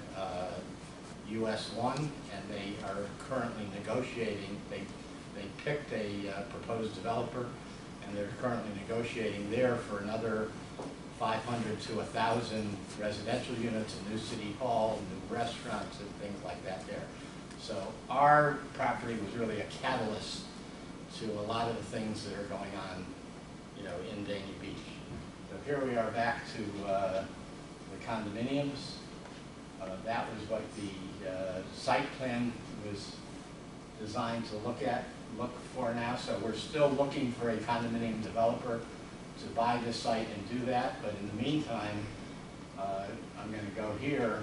US 1, and they are currently negotiating. They picked a proposed developer, and they're currently negotiating there for another 500 to 1,000 residential units, a new city hall, new restaurants, and things like that there. So our property was really a catalyst to a lot of the things that are going on, you know, in Dania Beach. So here we are back to the condominiums. That was what the site plan was designed to look for now. So we're still looking for a condominium developer to buy this site and do that. But in the meantime, I'm going to go here.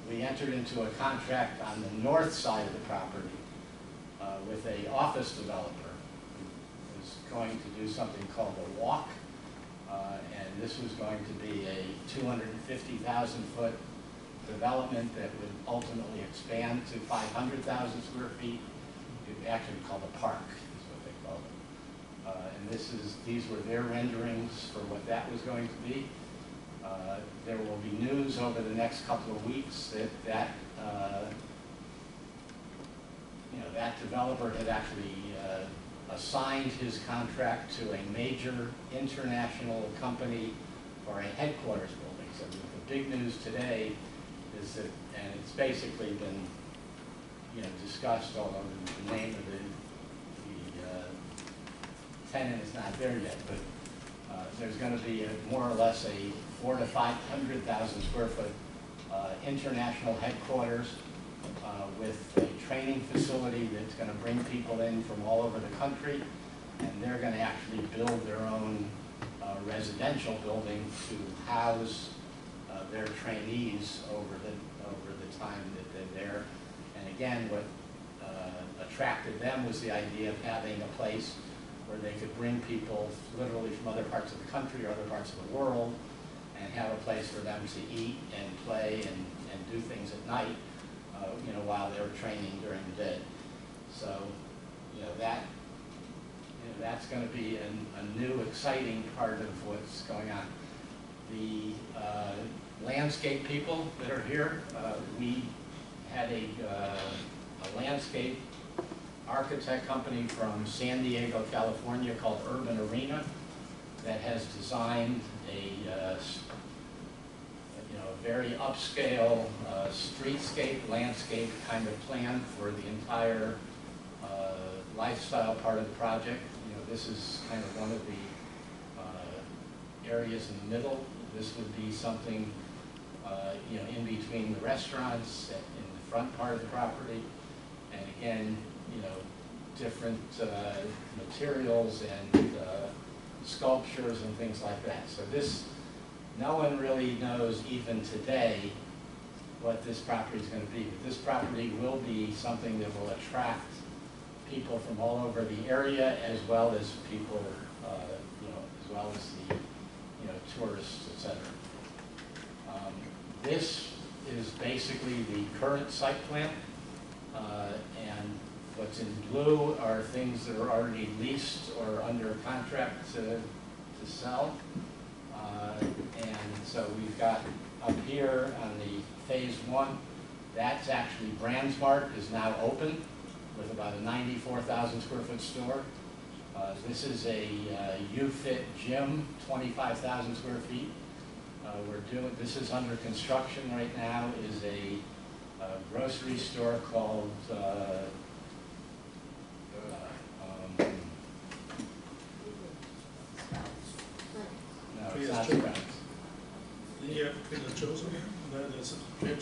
We entered into a contract on the north side of the property with an office developer who was going to do something called a walk. And this was going to be a 250,000 foot development that would ultimately expand to 500,000 square feet. It would actually be called a park, is what they called it. And these were their renderings for what that was going to be. There will be news over the next couple of weeks that that developer had actually assigned his contract to a major international company for a headquarters building. So the big news today is that, and it's basically been, discussed, although the name of the tenant is not there yet, but there's going to be more or less a 400,000 to 500,000 square foot international headquarters with a training facility that's going to bring people in from all over the country, and they're going to actually build their own residential building to house their trainees over the time that they're there. And again, what attracted them was the idea of having a place where they could bring people literally from other parts of the country or other parts of the world and have a place for them to eat and play and do things at night, while they were training during the day. So, that's going to be a new, exciting part of what's going on. The landscape people that are here, we had a landscape architect company from San Diego, California called Urban Arena that has designed a very upscale streetscape, landscape kind of plan for the entire lifestyle part of the project. This is kind of one of the areas in the middle. This would be something in between the restaurants in the front part of the property, and again, different materials and sculptures and things like that. So this, no one really knows even today what this property is going to be, but this property will be something that will attract people from all over the area, as well as people, as well as the, tourists, etc. This is basically the current site plan, and what's in blue are things that are already leased or under contract to sell. And so we've got up here on the phase 1, that's actually Brandsmart is now open with about a 94,000 square foot store. This is a UFIT gym, 25,000 square feet. This is under construction right now, is a grocery store called no, it's not Sprouts. Yeah, Pinnacho's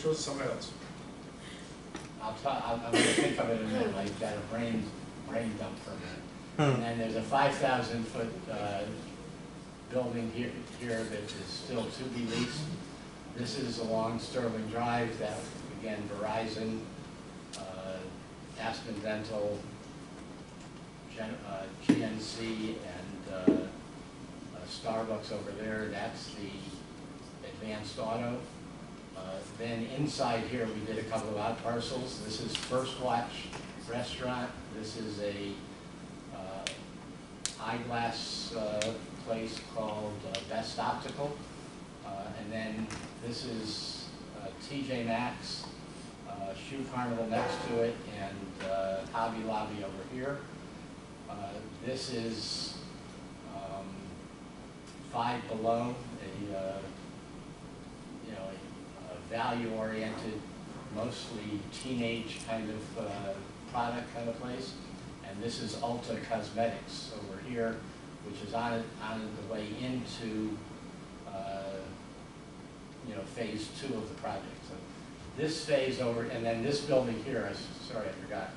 chose somewhere else. I'm going to think of it in a minute. I've got a brain dump for a minute. And then there's a 5,000 foot building here that is still to be leased. This is along Sterling Drive. That, again, Verizon, Aspen Dental, GNC, and Starbucks over there. That's the Advanced Auto. Then inside here we did a couple of out parcels. This is First Watch Restaurant. This is a eyeglass place called Best Optical. And then this is TJ Maxx, Shoe Carnival next to it, and Hobby Lobby over here. This is Five Below, a value-oriented, mostly teenage kind of product kind of place. And this is Ulta Cosmetics over here, which is on the way into phase 2 of the project. So this phase over, and then this building here, sorry, I forgot.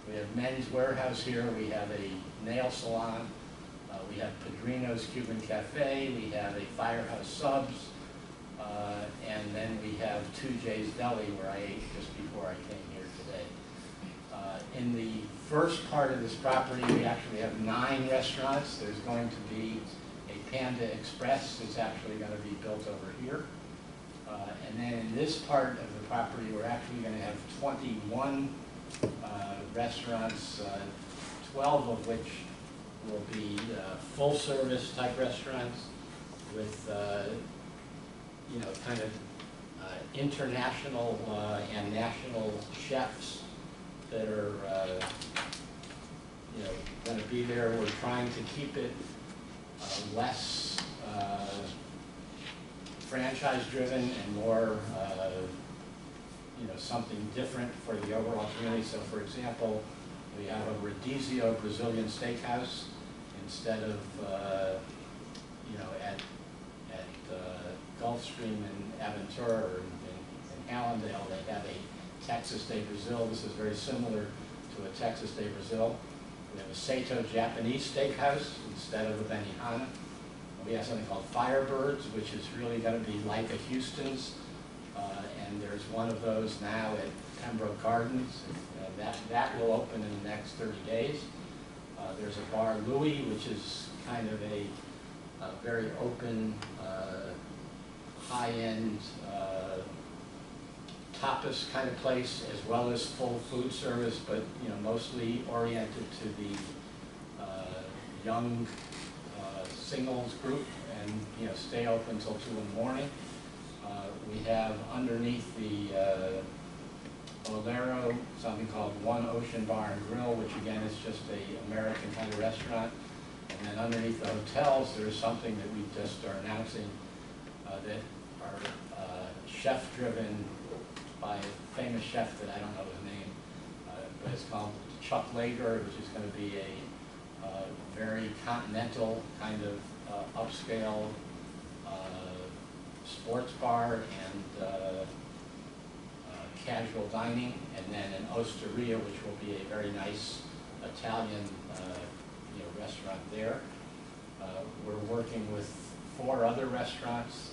We have Men's Warehouse here. We have a nail salon. We have Padrino's Cuban Cafe. We have a Firehouse Subs. And then we have 2J's Deli, where I ate just before I came here today. In the first part of this property, we actually have 9 restaurants. There's going to be a Panda Express that's actually going to be built over here. And then in this part of the property, we're actually going to have 21 restaurants, 12 of which will be full-service type restaurants with, kind of international and national chefs that are, going to be there. We're trying to keep it less franchise-driven and more, something different for the overall community. So, for example, we have a Rodizio Brazilian steakhouse instead of, at Gulfstream in Aventura or in Allendale, they have a Texas de Brazil. This is very similar to a Texas de Brazil. We have a Sato Japanese steakhouse instead of a Benihana. We have something called Firebirds, which is really going to be like a Houston's, and there's one of those now at Pembroke Gardens. That will open in the next 30 days. There's a Bar Louie, which is kind of a very open, high-end tapas kind of place, as well as full food service, but mostly oriented to the young singles group, and stay open until 2 in the morning. We have underneath the Bolero something called One Ocean Bar and Grill, which again is just a American kind of restaurant. And then underneath the hotels, there's something that we just are announcing that are chef-driven by a famous chef that I don't know his name, but it's called Chuck Lager, which is going to be a very continental kind of upscale sports bar and casual dining, and then an Osteria, which will be a very nice Italian restaurant there. We're working with 4 other restaurants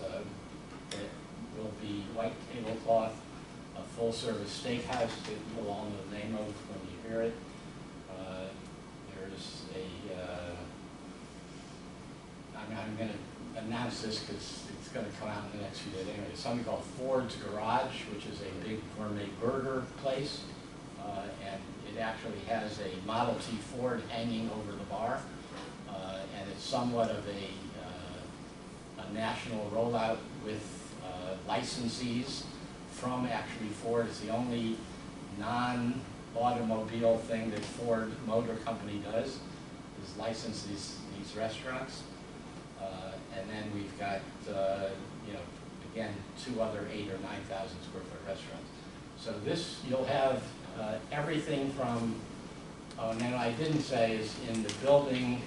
that will be white tablecloth, a full-service steakhouse that you'll all know the name of when you hear it. There's I'm going to announce this because it's going to come out in the next few days anyway. There's something called Ford's Garage, which is a big gourmet burger place, and it actually has a Model T Ford hanging over the bar, and it's somewhat of a national rollout with licensees from actually Ford. It's the only non-automobile thing that Ford Motor Company does, is license these restaurants. And then we've got, again, 2 other 8,000 or 9,000 square foot restaurants. So this, you'll have everything from, and then I didn't say is in the building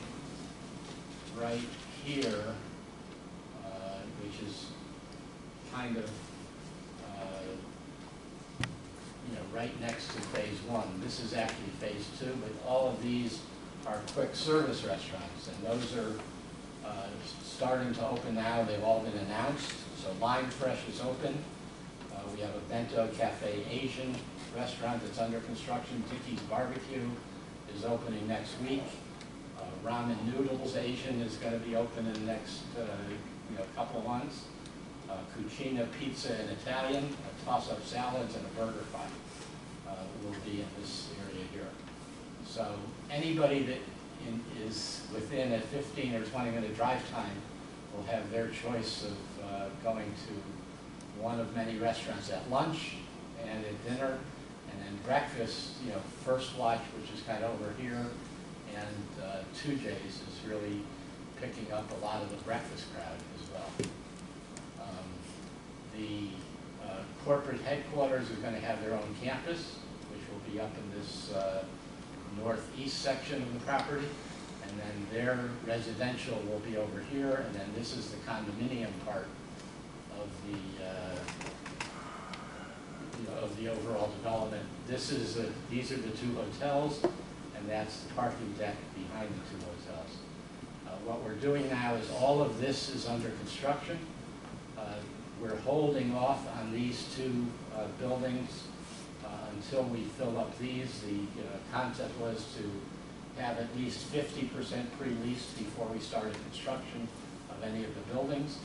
right here, which is kind of, right next to phase 1. This is actually phase 2, but all of these are quick service restaurants, and those are starting to open now. They've all been announced. So Lime Fresh is open. We have a Bento Cafe Asian restaurant that's under construction. Dickie's Barbecue is opening next week. Ramen Noodles Asian is going to be open in the next couple of months. Cucina Pizza and Italian, toss-up salads, and a burger fight will be in this area here. So anybody that is within a 15 or 20 minute drive time will have their choice of going to one of many restaurants at lunch and at dinner, and then breakfast, you know, First Watch, which is kind of over here, and 2J's is really picking up a lot of the breakfast crowd as well. The corporate headquarters is going to have their own campus, which will be up in this northeast section of the property, and then their residential will be over here, and then this is the condominium part of the of the overall development. These are the two hotels, and that's the parking deck behind the two hotels. What we're doing now is all of this is under construction. We're holding off on these two buildings until we fill up these. The concept was to have at least 50% pre-leased before we started construction of any of the buildings.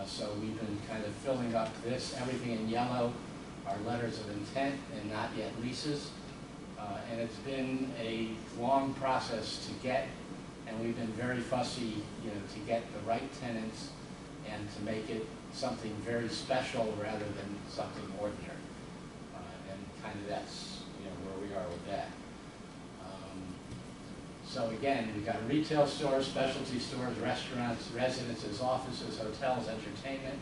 So we've been kind of filling up this. Everything in yellow are letters of intent and not yet leases. And it's been a long process to get, and we've been very fussy, you know, to get the right tenants and to make it something very special rather than something ordinary. And kind of that's, you know, where we are with that. So again, we've got retail stores, specialty stores, restaurants, residences, offices, hotels, entertainment,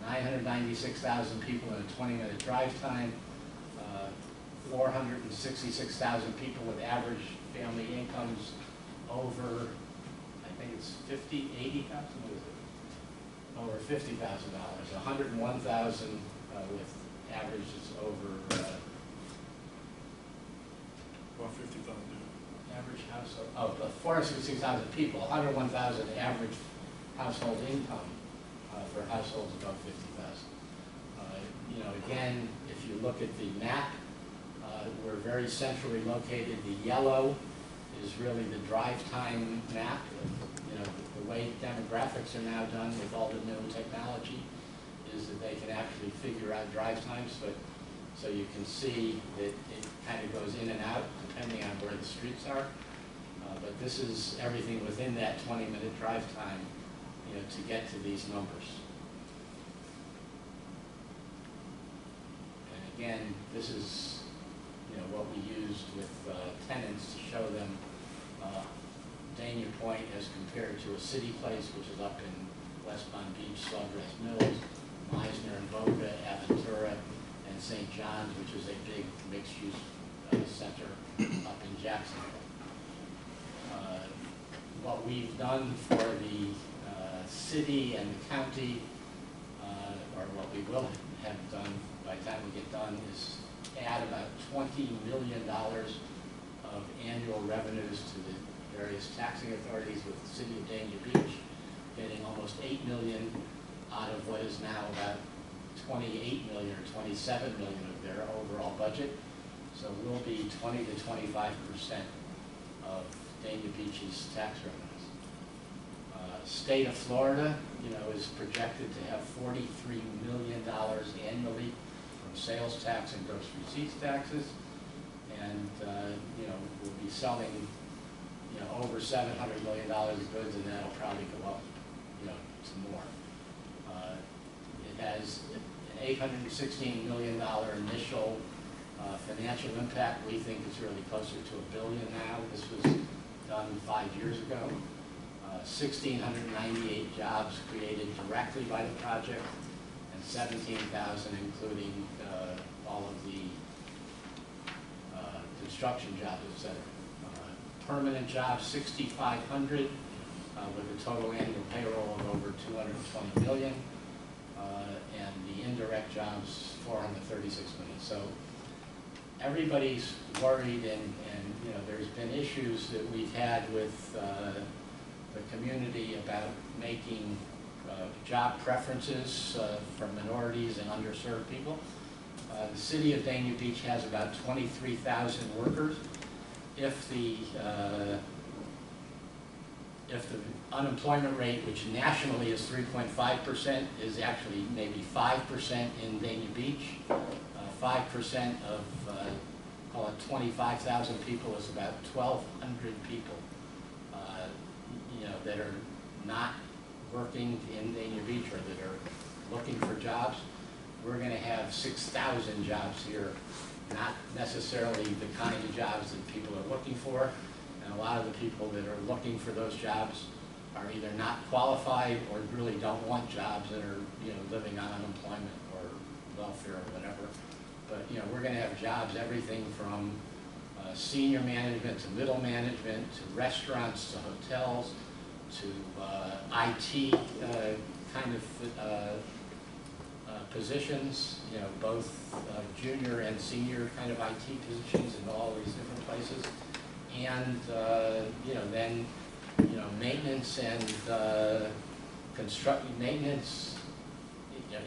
996,000 people in a 20-minute drive time, 466,000 people with average family incomes over, I think it's 80,000, what is it? Over $50,000, 101,000 with averages over About 50,000. average household, oh, 466,000 people, 101,000 average household income for households above 50,000. You know, again, if you look at the map, we're very centrally located. The yellow is really the drive time map. You know, the way demographics are now done with all the new technology is that they can actually figure out drive times, but so you can see that it kind of goes in and out depending on where the streets are. But this is everything within that 20-minute drive time, you know, to get to these numbers. And again, this is, you know, what we used with tenants to show them Dania Pointe as compared to a city place, which is up in West Palm Beach, Sawgrass Mills, Meisner and Boca, Aventura, and St. John's, which is a big mixed-use center up in Jacksonville. What we've done for the city and the county, or what we will have done by the time we get done, is add about $20 million of annual revenues to the various taxing authorities with the city of Dania Beach, getting almost $8 million out of what is now about 28 million or 27 million of their overall budget. So we'll be 20 to 25% of Dania Beach's tax revenues. State of Florida, you know, is projected to have $43 million annually from sales tax and gross receipts taxes, and you know, we'll be selling, you know, over $700 million of goods, and that'll probably go up, you know, to more. It has an $816 million initial financial impact. We think it's really closer to $1 billion now. This was done 5 years ago. 1,698 jobs created directly by the project, and 17,000 including all of the construction jobs, etc. Permanent jobs, 6,500 with a total annual payroll of over 220 million, and the indirect jobs, 436 million. So everybody's worried, and you know, there's been issues that we've had with the community about making job preferences for minorities and underserved people. The city of Dania Beach has about 23,000 workers. If the unemployment rate, which nationally is 3.5%, is actually maybe 5% in Dania Beach, 5% of call it 25,000 people is about 1,200 people, you know, that are not working in Dania Beach or that are looking for jobs. we're going to have 6,000 jobs here, not necessarily the kind of jobs that people are looking for. And a lot of the people that are looking for those jobs are either not qualified or really don't want jobs and are, living on unemployment or welfare or whatever. But, we're going to have jobs, everything from senior management to middle management to restaurants to hotels to IT kind of positions, both junior and senior kind of IT positions in all these different places. And, then, maintenance and maintenance,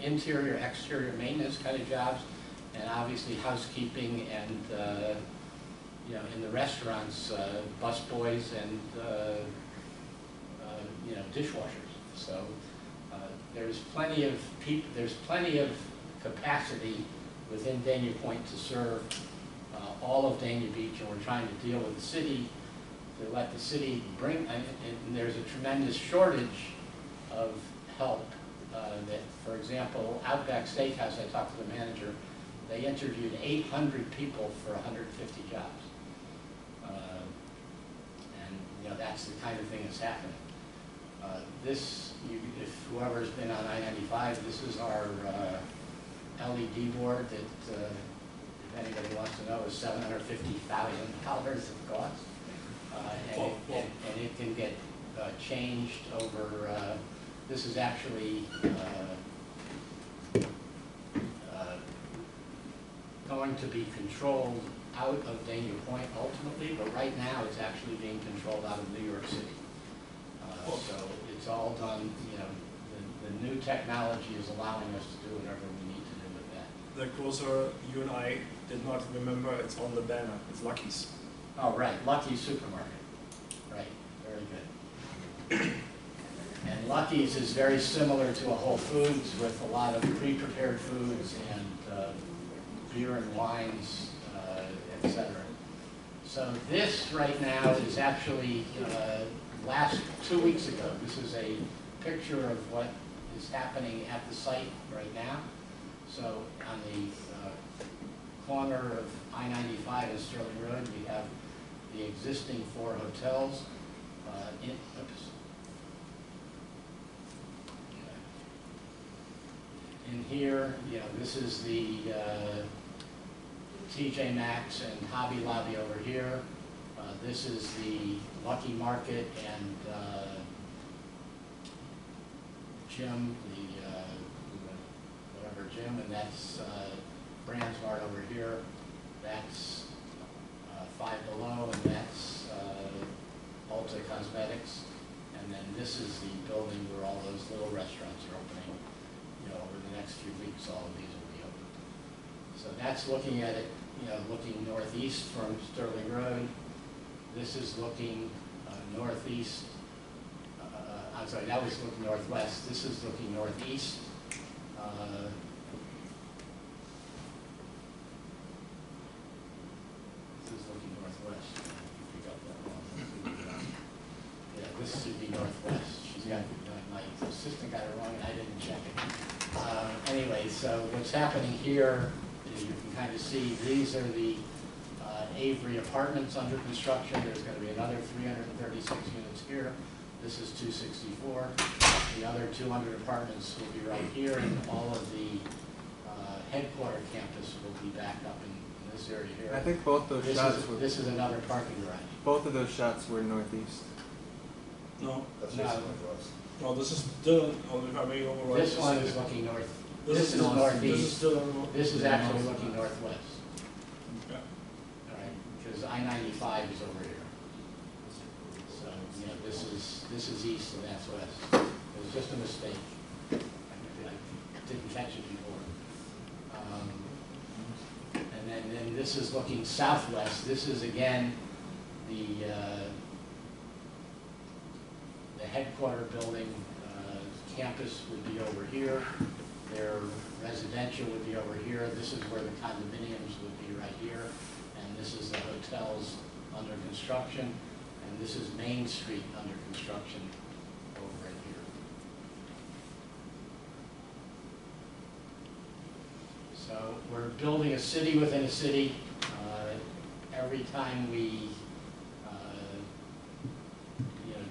interior, exterior maintenance kind of jobs, and obviously housekeeping and, in the restaurants, busboys and, dishwashers. So there's plenty of capacity within Dania Pointe to serve all of Dania Beach, and we're trying to deal with the city to let the city bring, and there's a tremendous shortage of help. That, for example, Outback Steakhouse, I talked to the manager, they interviewed 800 people for 150 jobs. And that's the kind of thing that's happening. If whoever's been on I-95, this is our LED board that, if anybody wants to know, is $750,000 of cost. And it can get changed over, this is actually going to be controlled out of Dania Pointe ultimately, but right now it's actually being controlled out of New York City. So it's all done, the new technology is allowing us to do whatever we need to do with that. The grocer you and I did not remember, it's on the banner, it's Lucky's. Oh, right, Lucky's Supermarket. Right, very good. And Lucky's is very similar to a Whole Foods with a lot of pre-prepared foods and beer and wines, etc. So this right now is actually, last 2 weeks ago, this is a picture of what is happening at the site right now. So on the corner of I-95 and Sterling Road, we have the existing 4 hotels. In here, this is the TJ Maxx and Hobby Lobby over here. This is the Lucky Market and gym, whatever gym, and that's Brands Mart over here. That's Five Below, and that's Ulta Cosmetics. And then this is the building where all those little restaurants are opening. Over the next few weeks, all of these will be open. So that's looking at it, looking northeast from Sterling Road. This is looking northeast. I'm sorry, that was looking northwest. This is looking northeast. This is looking northwest. I got that wrong. Yeah, this should be northwest. She's got, my assistant got it wrong and I didn't check it. Anyway, so what's happening here is you can kind of see these are the Avery apartments under construction. There's going to be another 336 units here. This is 264. The other 200 apartments will be right here, and all of the headquarter campus will be back up in this area here. I think both those shots were... This is another parking garage. Both of those shots were northeast. No. That's just northwest. No, this is still, if I may override. This one is looking north. This is north. northeast. This is still This is actually looking northwest. Okay. All right, because I-95 is over here. So, this is east and that's west. It was just a mistake. I didn't catch it before. And then this is looking southwest. This is again the headquarter building. Campus would be over here. Their residential would be over here. This is where the condominiums would be right here. And this is the hotels under construction. And this is Main Street under construction over right here. we're building a city within a city. Every time we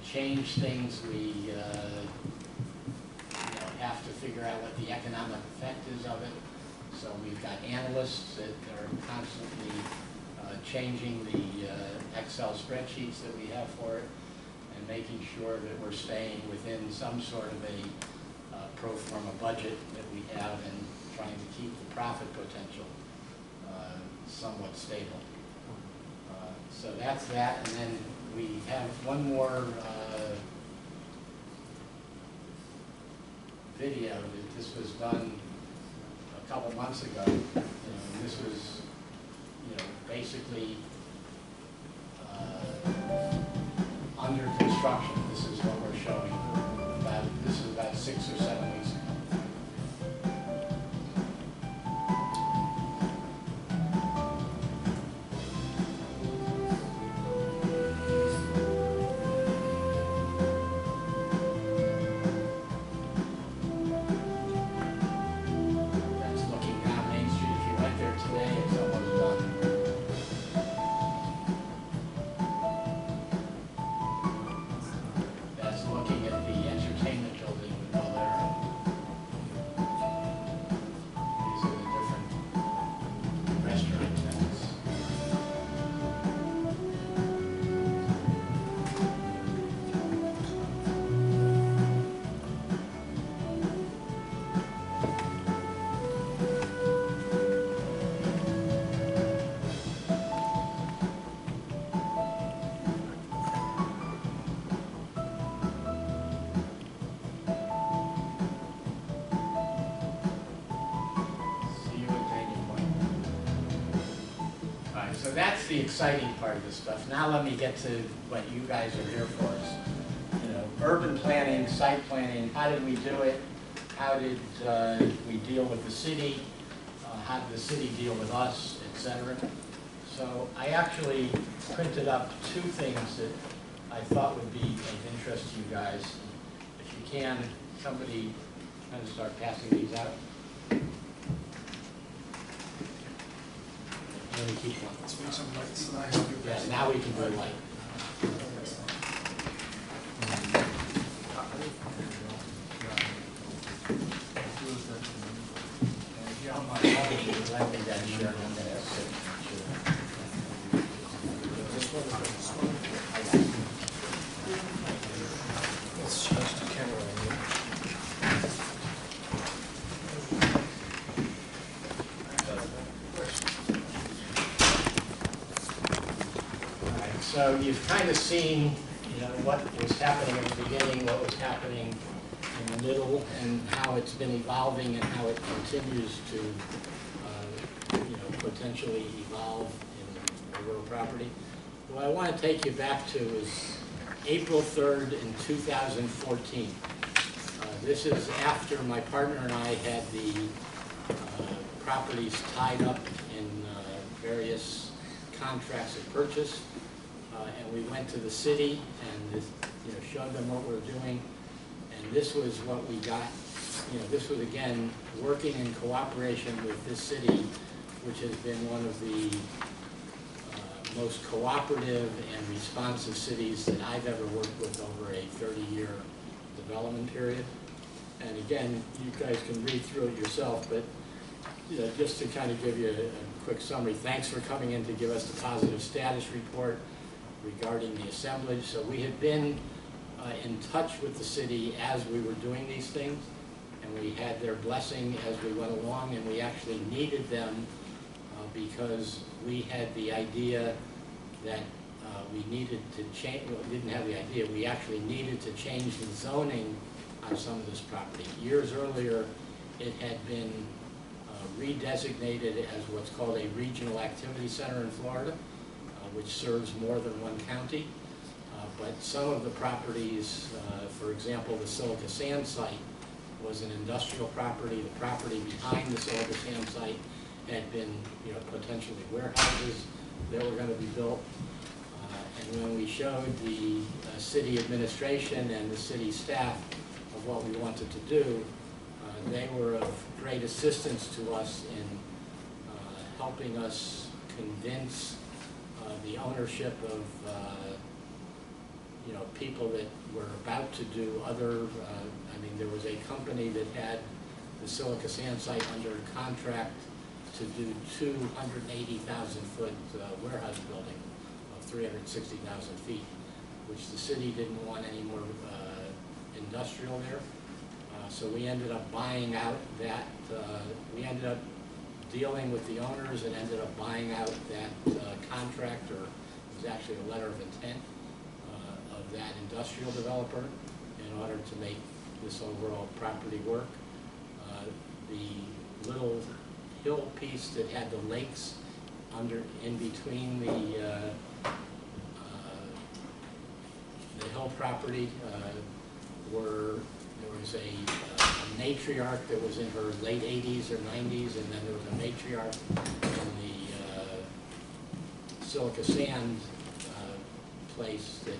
change things, we have to figure out what the economic effect is of it. So we've got analysts that are constantly changing the Excel spreadsheets that we have for it and making sure that we're staying within some sort of a pro forma budget that we have and trying to keep the profit potential somewhat stable. So that's that, and then we have one more video. This was done a couple months ago. This was, basically under construction. This is what we're showing. This is about 6 or 7 weeks ago. So that's the exciting part of this stuff. Now let me get to what you guys are here for. Urban planning, site planning, how did we do it? How did we deal with the city? How did the city deal with us, etc. So I actually printed up 2 things that I thought would be of interest to you guys. If you can, somebody kind of start passing these out. Let me keep one. Let's make some lights and I help you. Yeah, now we can do light. If you don't mind, let me then share. I'm going to sit. Let's change the camera on you. So you've kind of seen, what was happening at the beginning, what was happening in the middle, and how it's been evolving and how it continues to, potentially evolve in a rural property. What I want to take you back to is April 3rd in 2014. This is after my partner and I had the properties tied up in various contracts of purchase. And we went to the city and showed them what we were doing. And this was what we got. This was, again, working in cooperation with this city, which has been one of the most cooperative and responsive cities that I've ever worked with over a 30-year development period. And again, you guys can read through it yourself, but just to kind of give you a quick summary, thanks for coming in to give us the positive status report regarding the assemblage. So we had been in touch with the city as we were doing these things, and we had their blessing as we went along, and we actually needed them because we had the idea that we needed to change, well, we didn't have the idea, we actually needed to change the zoning on some of this property. Years earlier, it had been redesignated as what's called a regional activity center in Florida, which serves more than one county. But some of the properties, for example, the Silica Sand site was an industrial property. The property behind the Silica Sand site had been, potentially warehouses that were going to be built. And when we showed the city administration and the city staff of what we wanted to do, they were of great assistance to us in helping us convince the ownership of people that were about to do other, I mean, there was a company that had the silica sand site under contract to do 280,000 foot warehouse building of 360,000 feet, which the city didn't want any more industrial there. So we ended up buying out that, we ended up dealing with the owners and ended up buying out that contract, or it was actually a letter of intent of that industrial developer in order to make this overall property work. The little hill piece that had the lakes in between the hill property there was a matriarch that was in her late 80s or 90s, and then there was a matriarch in the silica sand place that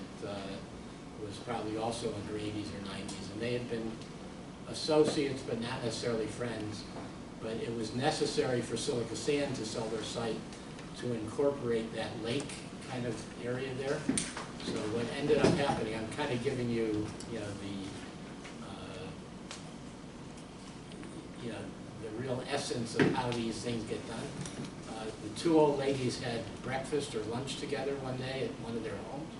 was probably also in her 80s or 90s, and they had been associates but not necessarily friends. But it was necessary for Silica Sand to sell their site to incorporate that lake kind of area there. So what ended up happening, I'm kind of giving you, the real essence of how these things get done. The two old ladies had breakfast or lunch together one day at one of their homes,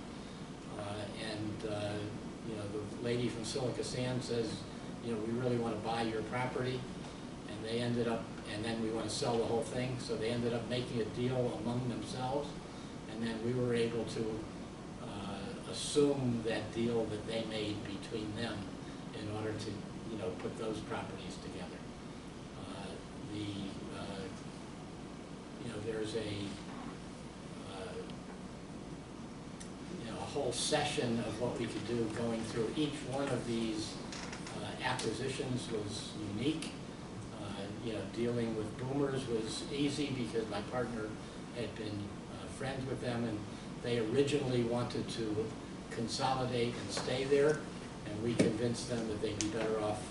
the lady from Silica Sand says, we really want to buy your property. And they ended up, and then we want to sell the whole thing, so they ended up making a deal among themselves, and then we were able to assume that deal that they made between them in order to, put those properties together. There's a whole session of what we could do going through each one of these acquisitions was unique. Dealing with boomers was easy because my partner had been friends with them, and they originally wanted to consolidate and stay there, and we convinced them that they'd be better off,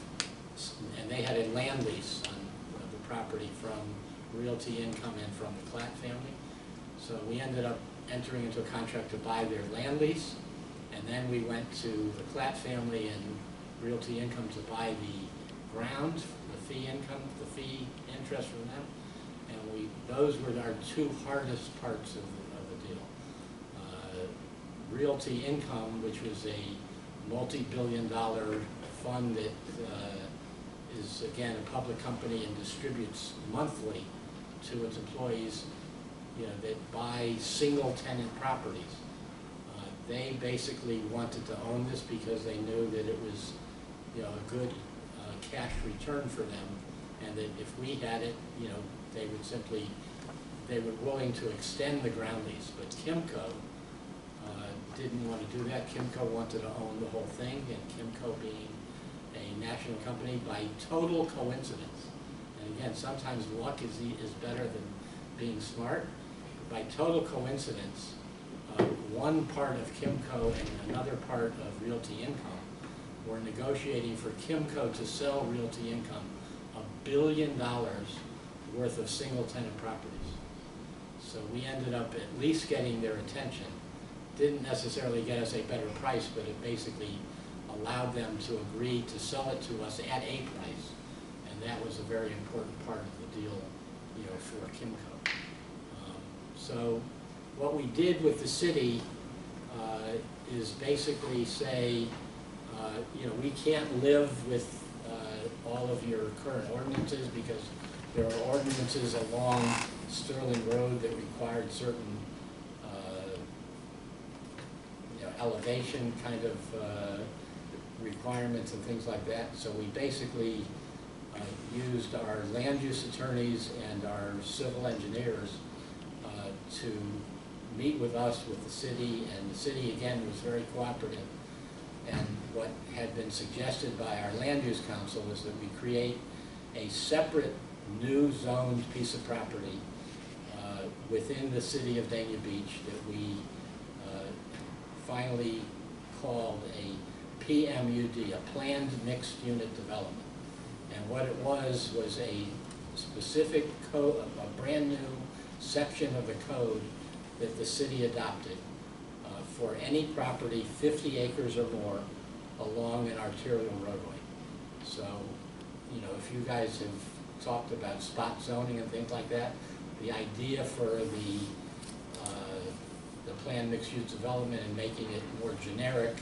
and they had a land lease on the property from Realty Income and from the Klatt family. So we ended up entering into a contract to buy their land lease, and then we went to the Klatt family and Realty Income to buy the ground, the fee income, the fee interest from them, and those were our two hardest parts of the deal. Realty Income, which was a multi-billion-dollar fund that is again a public company and distributes monthly to its employees, that buy single-tenant properties. They basically wanted to own this because they knew that it was, a good cash return for them, and that if we had it, they were willing to extend the ground lease. But Kimco didn't want to do that. Kimco wanted to own the whole thing, and Kimco being a national company, by total coincidence, and again, sometimes luck is better than being smart. By total coincidence, one part of Kimco and another part of Realty Income were negotiating for Kimco to sell Realty Income $1 billion worth of single-tenant properties. So we ended up at least getting their attention. Didn't necessarily get us a better price, but it basically allowed them to agree to sell it to us at a price, and that was a very important part of the deal, for Kimco. So what we did with the city is basically say, we can't live with all of your current ordinances because there are ordinances along Sterling Road that required certain elevation kind of requirements and things like that. So we basically used our land use attorneys and our civil engineers to meet with us, with the city, and the city again was very cooperative. And what had been suggested by our land use council was that we create a separate new zoned piece of property within the city of Dania Beach that we finally called a PMUD, a planned mixed unit development. And what it was a specific code, a brand new section of the code that the city adopted for any property 50 acres or more along an arterial roadway. So, you know, if you guys have talked about spot zoning and things like that, the idea for the planned mixed-use development and making it more generic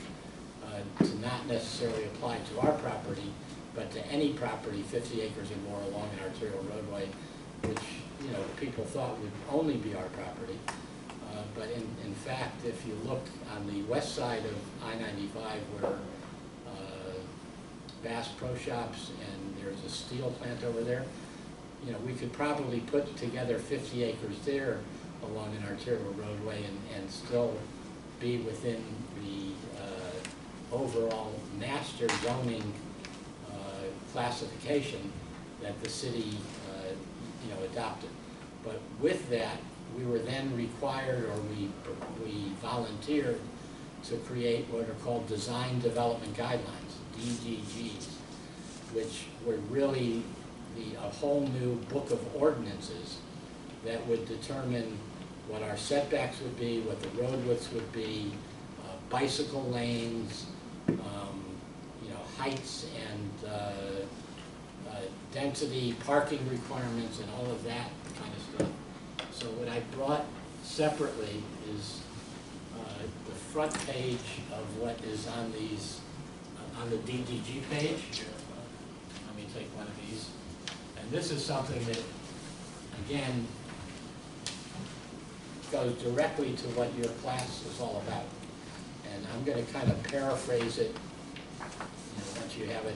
to not necessarily apply to our property, but to any property 50 acres or more along an arterial roadway, which, you know, people thought would only be our property. But in fact, if you look on the west side of I-95 where Bass Pro Shops and there's a steel plant over there, you know, we could probably put together 50 acres there along an arterial roadway and still be within the overall master zoning classification that the city you know, adopted. But with that, we were then required, or we volunteered to create what are called Design Development Guidelines, DDGs, which were really a whole new book of ordinances that would determine what our setbacks would be, what the road widths would be, bicycle lanes, you know, heights and density, parking requirements, and all of that kind of stuff. So what I brought separately is the front page of what is on these, on the DDG page. Let me take one of these. And this is something that, again, goes directly to what your class is all about. And I'm going to kind of paraphrase it, you know, once you have it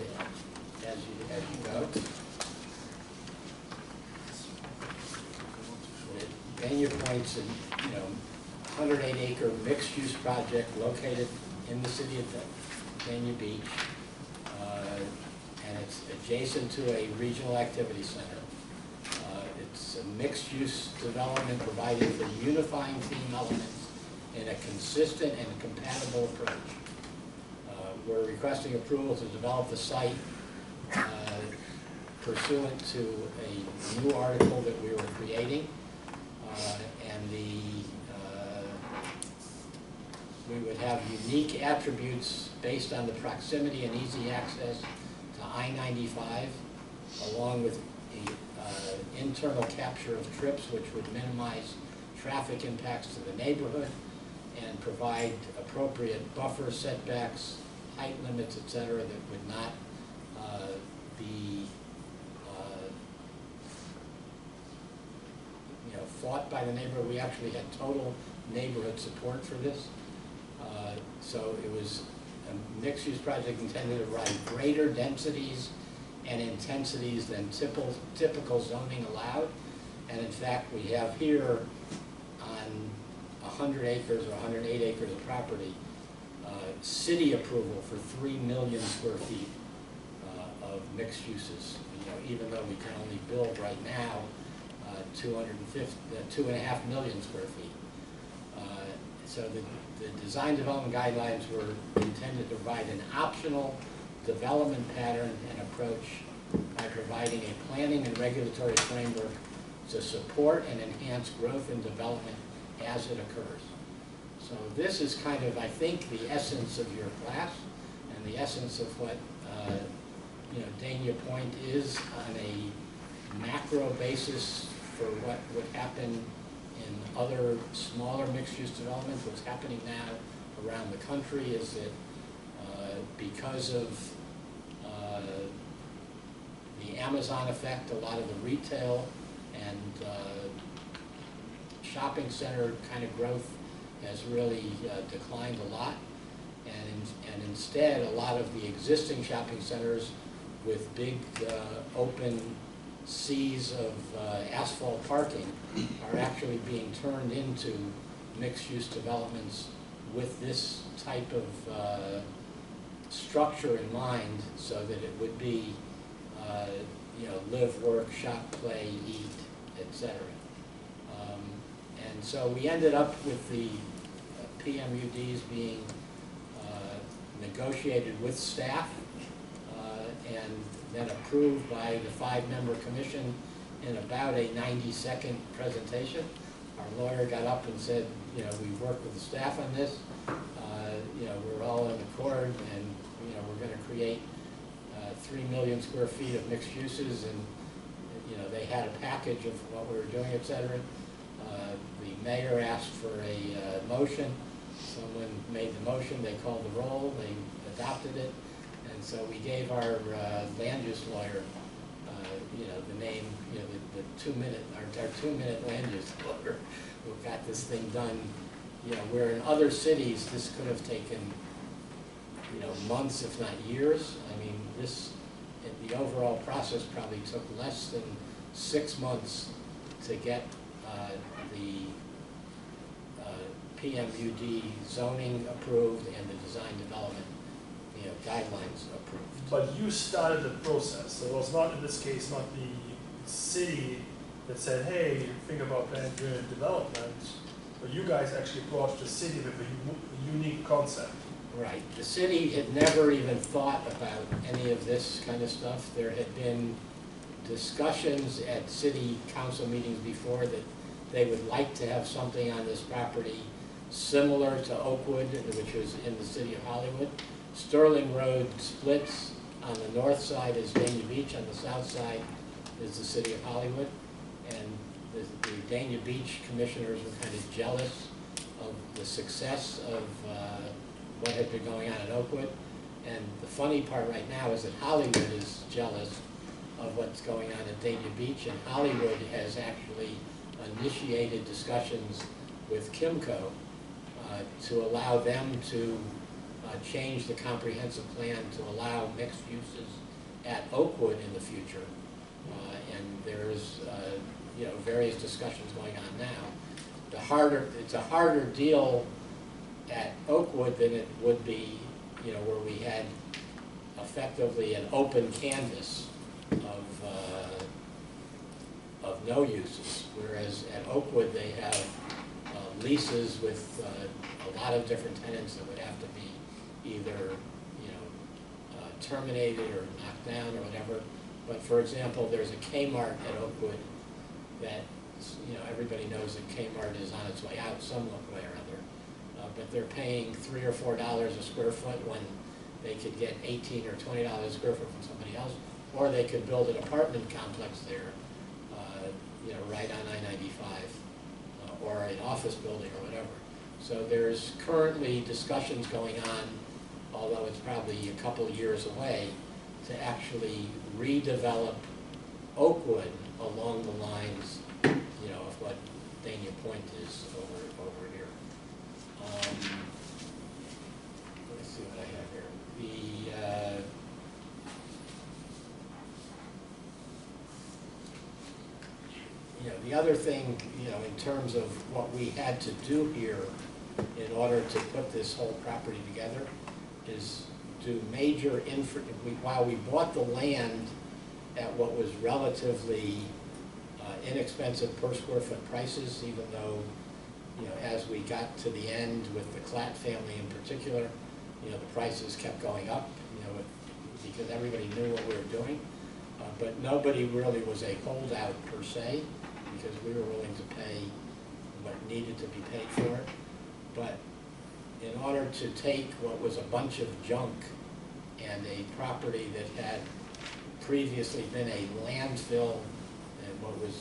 as you go. Dania Pointe's, you know, 108-acre mixed-use project located in the city of Dania Beach, and it's adjacent to a regional activity center. It's a mixed-use development providing for unifying theme elements in a consistent and compatible approach. We're requesting approval to develop the site pursuant to a new article that we were creating. And we would have unique attributes based on the proximity and easy access to I-95, along with the internal capture of trips, which would minimize traffic impacts to the neighborhood and provide appropriate buffer setbacks, height limits, etc., that would not be you know, fought by the neighborhood. We actually had total neighborhood support for this. So it was a mixed-use project intended to provide greater densities and intensities than typical zoning allowed. And in fact, we have here on 100 acres or 108 acres of property, city approval for 3 million square feet of mixed uses. You know, even though we can only build right now 2.5 million square feet. So the design development guidelines were intended to provide an optional development pattern and approach by providing a planning and regulatory framework to support and enhance growth and development as it occurs. So this is kind of, I think, the essence of your class and the essence of what you know, Dania Pointe is on a macro basis for what would happen in other smaller mixed-use developments. What's happening now around the country is that because of the Amazon effect, a lot of the retail and shopping center kind of growth has really declined a lot. And instead, a lot of the existing shopping centers with big open seas of asphalt parking are actually being turned into mixed-use developments with this type of structure in mind, so that it would be you know, live, work, shop, play, eat, etc. And so we ended up with the PMUDs being negotiated with staff and then approved by the 5-member commission in about a 90-second presentation. Our lawyer got up and said, you know, we worked with the staff on this. You know, we're all in accord, and you know, we're going to create 3 million square feet of mixed uses, and you know, they had a package of what we were doing, et cetera. The mayor asked for a motion. Someone made the motion, they called the roll, they adopted it, and so we gave our land use lawyer, you know, the name, you know, the 2-minute, our 2-minute land use lawyer, who got this thing done. You know, where in other cities this could have taken, you know, months, if not years. I mean, the overall process probably took less than 6 months to get the PMUD zoning approved and the design development, you know, guidelines approved. But you started the process, so it was not, in this case, not the city that said, hey, think about planned unit development, but you guys actually approached the city with a unique concept. Right. The city had never even thought about any of this kind of stuff. There had been discussions at city council meetings before that they would like to have something on this property similar to Oakwood, which was in the city of Hollywood. Sterling Road splits. On the north side is Dania Beach, on the south side is the city of Hollywood. And the Dania Beach commissioners were kind of jealous of the success of what had been going on in Oakwood. And the funny part right now is that Hollywood is jealous of what's going on at Dania Beach, and Hollywood has actually initiated discussions with Kimco to allow them to change the comprehensive plan to allow mixed uses at Oakwood in the future. And there's you know, various discussions going on now. It's a harder deal at Oakwood than it would be, you know, where we had effectively an open canvas of no uses, whereas at Oakwood they have leases with a lot of different tenants that would have to be either, you know, terminated or knocked down or whatever. But for example, there's a Kmart at Oakwood that, you know, everybody knows that Kmart is on its way out some way or other. But they're paying $3 or $4 a square foot when they could get $18 or $20 a square foot from somebody else, or they could build an apartment complex there, you know, right on I-95, or an office building or whatever. So there's currently discussions going on, although it's probably a couple years away, to actually redevelop Oakwood along the lines, you know, of what Dania Pointe is over here. Let's see what I have here. You know, the other thing, you know, in terms of what we had to do here in order to put this whole property together is do major while we bought the land at what was relatively inexpensive per square foot prices, even though, you know, as we got to the end with the Klatt family in particular, you know, the prices kept going up, you know, because everybody knew what we were doing. But nobody really was a holdout per se, because we were willing to pay what needed to be paid for it. But in order to take what was a bunch of junk and a property that had previously been a landfill and what was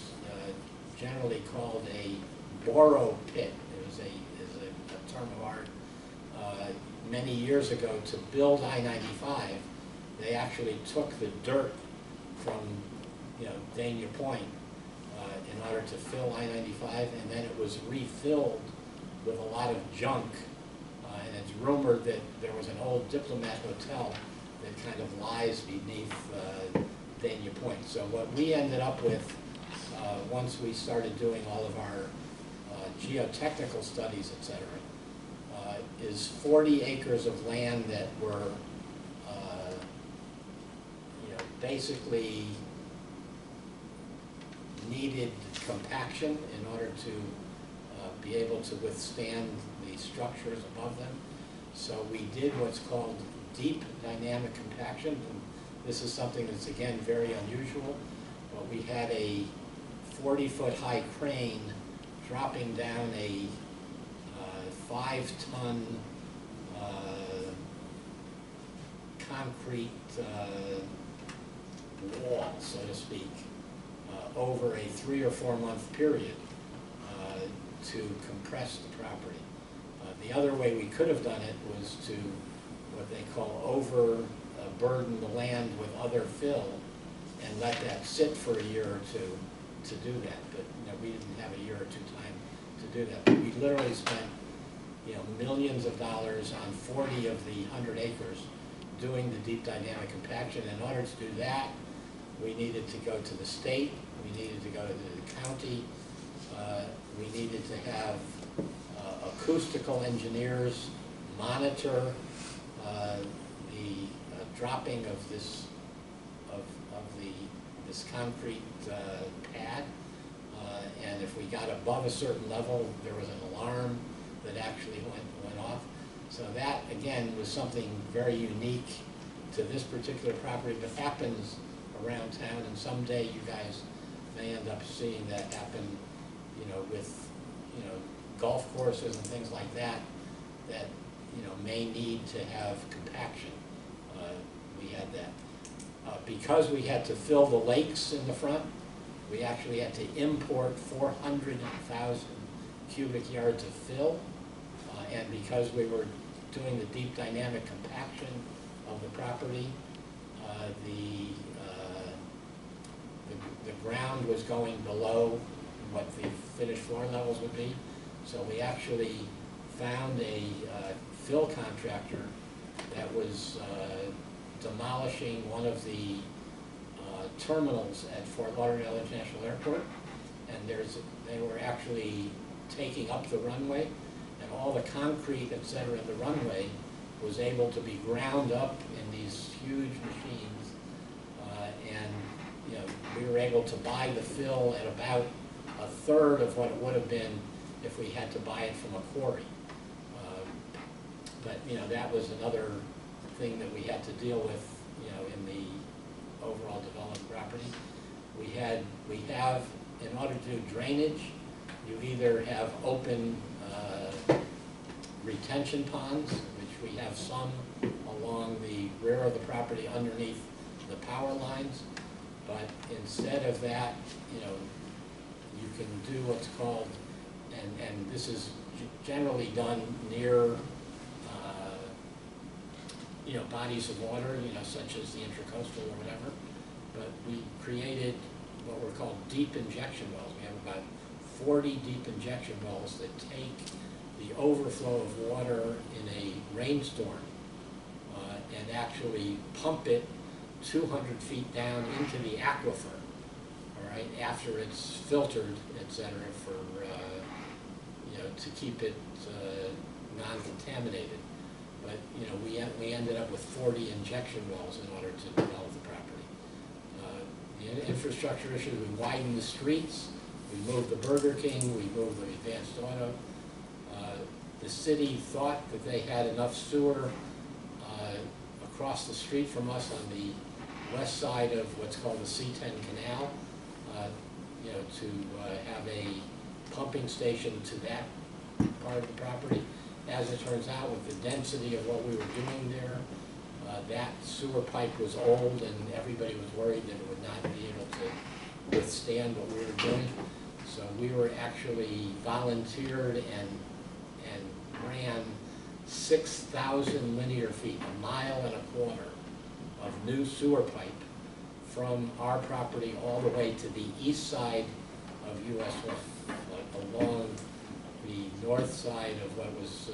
generally called a borrow pit, it was a term of art, many years ago, to build I-95, they actually took the dirt from, you know, Dania Pointe in order to fill I-95, and then it was refilled with a lot of junk. And it's rumored that there was an old Diplomat hotel that kind of lies beneath Dania Pointe. So what we ended up with, once we started doing all of our geotechnical studies, et cetera, is 40 acres of land that were, you know, basically needed compaction in order to be able to withstand the structures above them. So we did what's called deep dynamic compaction. And this is something that's, again, very unusual. But we had a 40-foot high crane dropping down a 5-ton concrete wall, so to speak, over a 3 or 4 month period to compress the property. The other way we could have done it was to what they call overburden the land with other fill and let that sit for a year or two to do that. But we didn't have a year or two time to do that. But we literally spent millions of dollars on 40 of the 100 acres doing the deep dynamic compaction. In order to do that, we needed to go to the state, we needed to go to the county, we needed to have acoustical engineers monitor the dropping of this this concrete pad, and if we got above a certain level, there was an alarm that actually went off. So that, again, was something very unique to this particular property that happens around town, and someday you guys may end up seeing that happen, with, golf courses and things like that, that, may need to have compaction. We had that. Because we had to fill the lakes in the front, we actually had to import 400,000 cubic yards of fill, and because we were doing the deep dynamic compaction of the property, the ground was going below what the finished floor levels would be. So we actually found a fill contractor that was demolishing one of the terminals at Fort Lauderdale International Airport, and they were actually taking up the runway, and all the concrete, et cetera, in the runway was able to be ground up in these huge machines, and we were able to buy the fill at about a third of what it would have been if we had to buy it from a quarry. But that was another thing that we had to deal with, in the overall developed property. We have, in order to do drainage, you either have open retention ponds, which we have some along the rear of the property underneath the power lines, but instead of that, you can do what's called, and this is generally done near bodies of water, such as the intracoastal or whatever, but we created what were called deep injection wells. We have about 40 deep injection wells that take the overflow of water in a rainstorm and actually pump it 200 feet down into the aquifer, all right, after it's filtered, et cetera, for, to keep it non-contaminated. But, we ended up with 40 injection wells in order to develop the property. The infrastructure issues, we widened the streets, we moved the Burger King, we moved the Advanced Auto. The city thought that they had enough sewer across the street from us on the west side of what's called the C-10 Canal, to have a pumping station to that part of the property. As it turns out, with the density of what we were doing there, that sewer pipe was old, and everybody was worried that it would not be able to withstand what we were doing. So we were actually volunteered and ran 6,000 linear feet, 1.25 miles of new sewer pipe from our property all the way to the east side of US West, along the north side of what was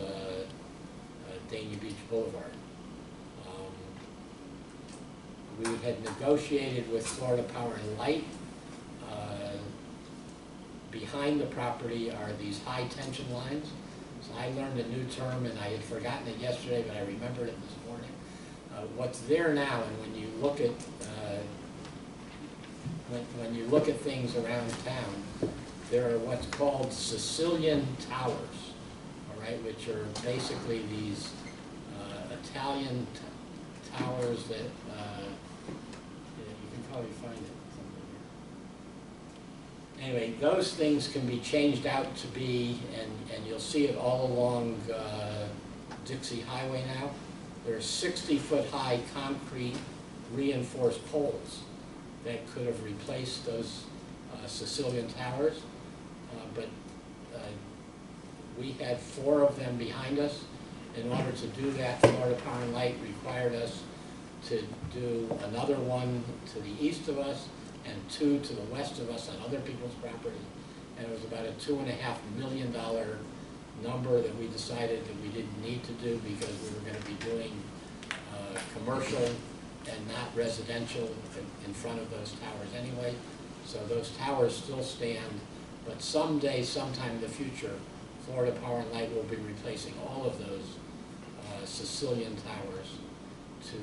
Dania Beach Boulevard. We had negotiated with Florida Power and Light. Behind the property are these high tension lines. So I learned a new term, and I had forgotten it yesterday, but I remembered it this morning. What's there now, and when you look at when you look at things around town, there are what's called Sicilian towers, all right, which are basically these Italian towers that you can probably find it somewhere Anyway, those things can be changed out to be, and you'll see it all along Dixie Highway now. There are 60-foot high concrete reinforced poles that could have replaced those Sicilian towers, but we had 4 of them behind us. In order to do that, Florida Power and Light required us to do another one to the east of us and 2 to the west of us on other people's property. And it was about a $2.5 million number that we decided that we didn't need to do because we were going to be doing commercial and not residential in front of those towers anyway. So those towers still stand, but someday, sometime in the future, Florida Power and Light will be replacing all of those Sicilian towers to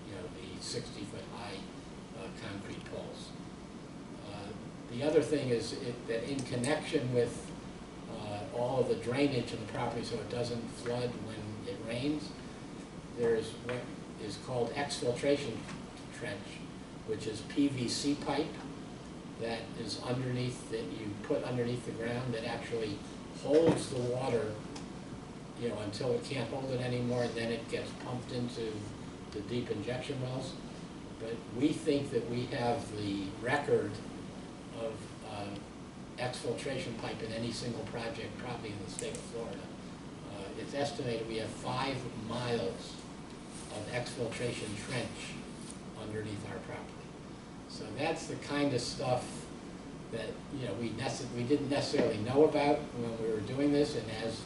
the 60-foot high concrete poles. The other thing is that in connection with all of the drainage in the property so it doesn't flood when it rains, there's what is called exfiltration trench, which is PVC pipe that is underneath, that you put underneath the ground that actually holds the water, until it can't hold it anymore, and then it gets pumped into the deep injection wells. But we think that we have the record of exfiltration pipe in any single project probably in the state of Florida. It's estimated we have 5 miles of exfiltration trench underneath our property. So that's the kind of stuff that we didn't necessarily know about when we were doing this, and as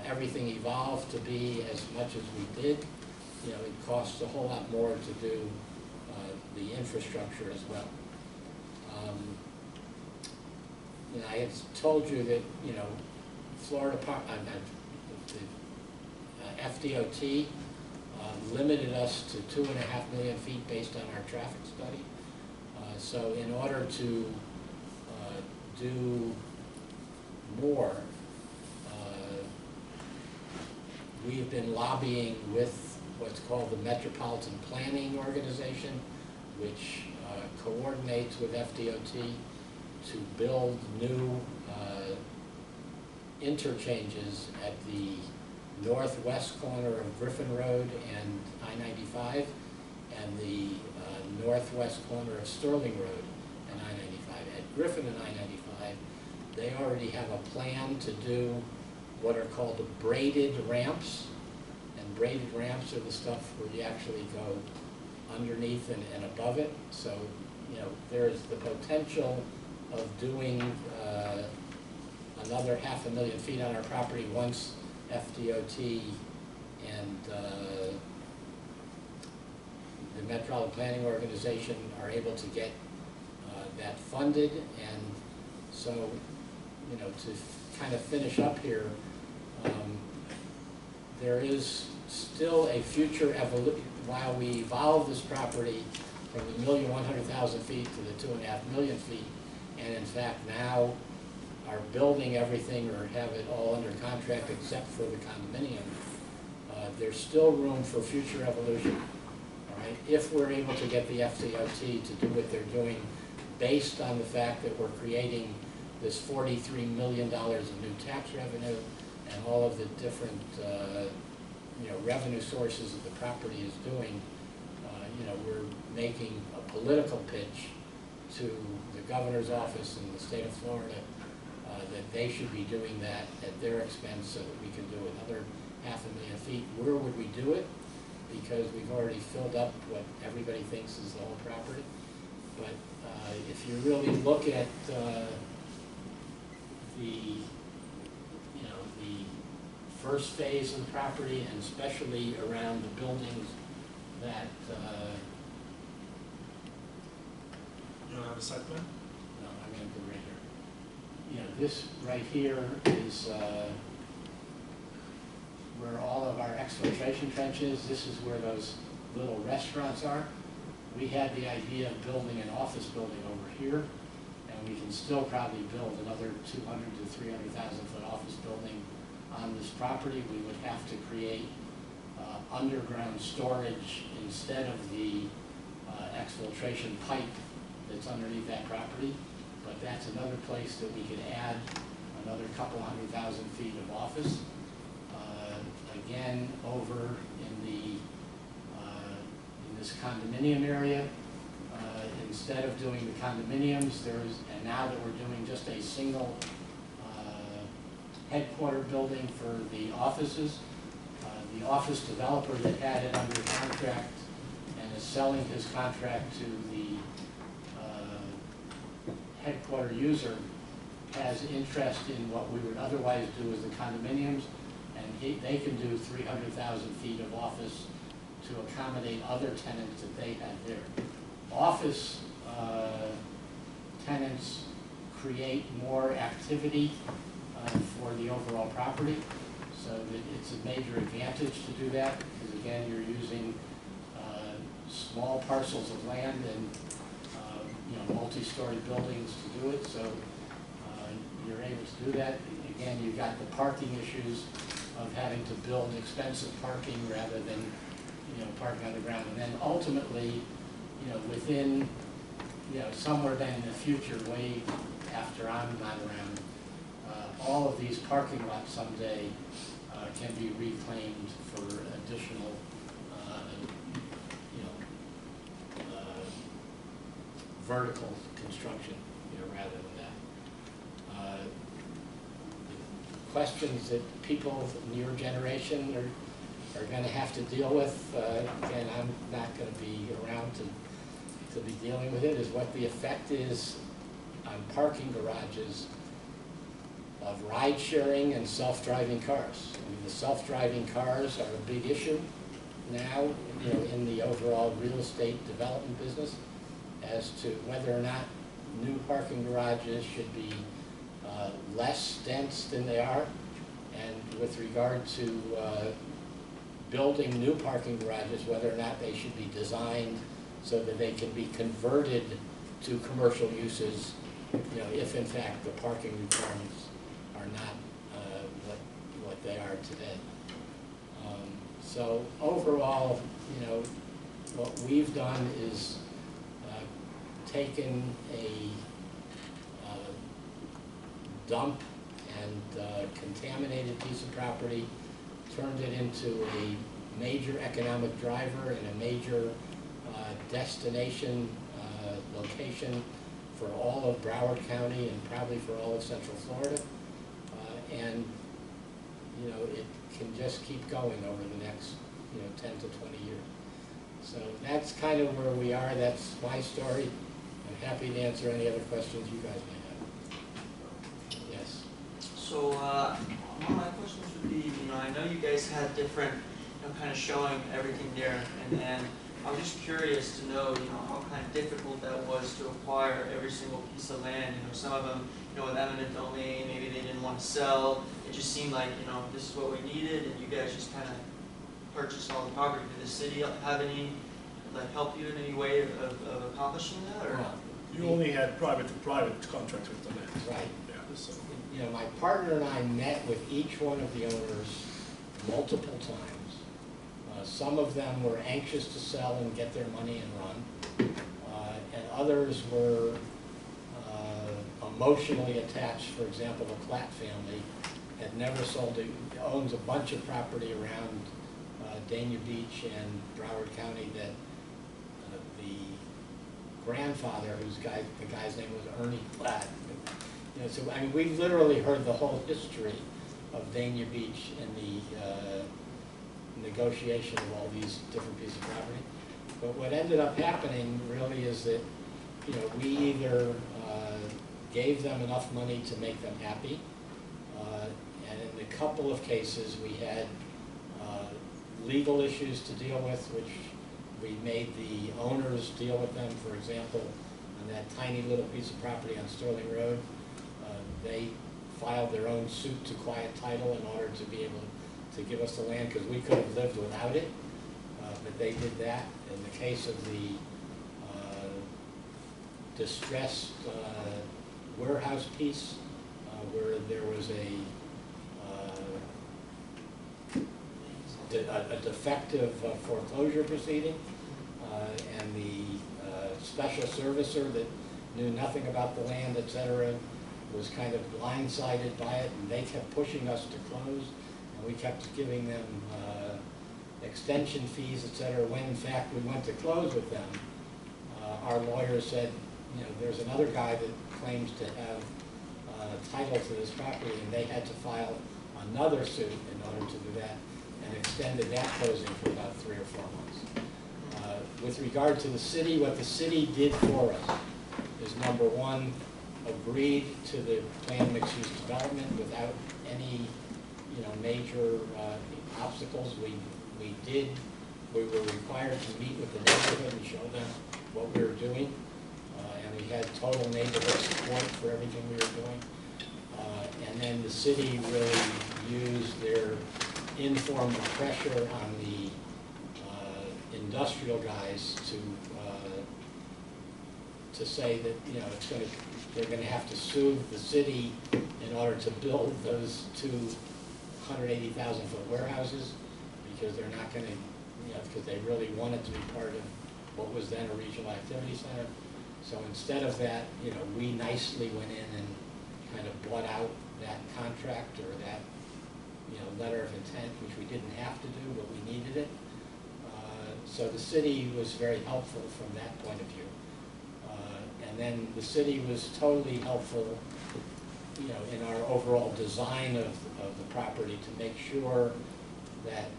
everything evolved to be as much as we did, it costs a whole lot more to do the infrastructure as well. I had told you that Florida the FDOT limited us to 2.5 million feet based on our traffic study. So in order to do more, we have been lobbying with what's called the Metropolitan Planning Organization, which coordinates with FDOT to build new interchanges at the northwest corner of Griffin Road and I-95 and the northwest corner of Sterling Road and I-95. At Griffin and I-95, they already have a plan to do what are called the braided ramps. And braided ramps are the stuff where you actually go underneath and above it. So, there's the potential of doing another 500,000 feet on our property once FDOT and the Metropolitan Planning Organization are able to get that funded. And so, to kind of finish up here, there is still a future evolution. While we evolve this property from the 1,100,000 feet to the 2.5 million feet, and in fact now are building everything or have it all under contract except for the condominium, there's still room for future evolution. All right, if we're able to get the FDOT to do what they're doing based on the fact that we're creating this $43 million of new tax revenue and all of the different revenue sources that the property is doing, we're making a political pitch to the governor's office in the state of Florida that they should be doing that at their expense so that we can do another 500,000 feet. Where would we do it? Because we've already filled up what everybody thinks is the whole property. But if you really look at the first phase of the property, and especially around the buildings that You don't have a site plan? no, I'm going to go right here. This right here is where all of our exfiltration trenches. This is where those little restaurants are. We had the idea of building an office building over here, and we can still probably build another 200 to 300,000 foot office building on this property. We would have to create underground storage instead of the exfiltration pipe that's underneath that property, but that's another place that we could add another couple 100,000 feet of office. Again, over in the in this condominium area, instead of doing the condominiums, and now that we're doing just a single headquarter building for the offices, the office developer that had it under contract and is selling his contract to the headquarter user has interest in what we would otherwise do as the condominiums, and they can do 300,000 feet of office to accommodate other tenants that they have there. Office tenants create more activity for the overall property, so that it's a major advantage to do that, because again, you're using small parcels of land and multi-story buildings to do it, so you're able to do that. Again, you've got the parking issues of having to build expensive parking rather than parking on the ground, and then ultimately, within somewhere then in the future, way after I'm not around, all of these parking lots someday can be reclaimed for additional, vertical construction, rather than that. The questions that people in your generation are going to have to deal with, again, I'm not going to be around to be dealing with it, is what the effect is on parking garages of ride sharing and self-driving cars. I mean, the self-driving cars are a big issue now, in the overall real estate development business, as to whether or not new parking garages should be less dense than they are, and with regard to building new parking garages, whether or not they should be designed so that they can be converted to commercial uses, if in fact the parking requirements are not what they are today. So overall, what we've done is taken a dump and contaminated piece of property, turned it into a major economic driver and a major destination location for all of Broward County and probably for all of Central Florida. And it can just keep going over the next 10 to 20 years. So that's kind of where we are. That's my story. I'm happy to answer any other questions you guys may have. Yes. So one of my questions would be, I know you guys had different, kind of showing everything there, and I was just curious to know, how kind of difficult that was to acquire every single piece of land. Some of them, with eminent domain, maybe they didn't want to sell. It just seemed like, this is what we needed, and you guys just kind of purchased all the property. Did the city have any, help you in any way of accomplishing that, or? You only had private-to-private contracts with the land. Right. Yeah. So. My partner and I met with each one of the owners multiple times. Some of them were anxious to sell and get their money and run, and others were emotionally attached. For example, the Klatt family had never sold it, owns a bunch of property around Dania Beach and Broward County that the grandfather, the guy's name was Ernie Klatt. So I mean, we literally heard the whole history of Dania Beach and the negotiation of all these different pieces of property. But what ended up happening really is that, we either gave them enough money to make them happy, and in a couple of cases we had legal issues to deal with, which we made the owners deal with them. For example, on that tiny little piece of property on Sterling Road, they filed their own suit to quiet title in order to be able to give us the land, because we could have lived without it, but they did that. In the case of the distressed warehouse piece, where there was a defective foreclosure proceeding, and the special servicer that knew nothing about the land, et cetera, was kind of blindsided by it, and they kept pushing us to close, and we kept giving them extension fees, et cetera. When in fact we went to close with them, our lawyer said, you know, there's another guy that claims to have title to this property, and they had to file another suit in order to do that, and extended that closing for about 3 or 4 months. With regard to the city, what the city did for us is, number one, agreed to the planned mixed-use development without any, you know, major obstacles. We were required to meet with the neighborhood and show them what we were doing, and we had total neighborhood support for everything we were doing. And then the city really used their informal pressure on the industrial guys to say that, you know, they're going to have to sue the city in order to build those 2 180,000-foot warehouses, because they're not going to, you know, because they really wanted to be part of what was then a regional activity center. So instead of that, you know, we nicely went in and kind of bought out that contract, or that, you know, letter of intent, which we didn't have to do, but we needed it. So the city was very helpful from that point of view. And then the city was totally helpful, you know, in our overall design of the property, to make sure that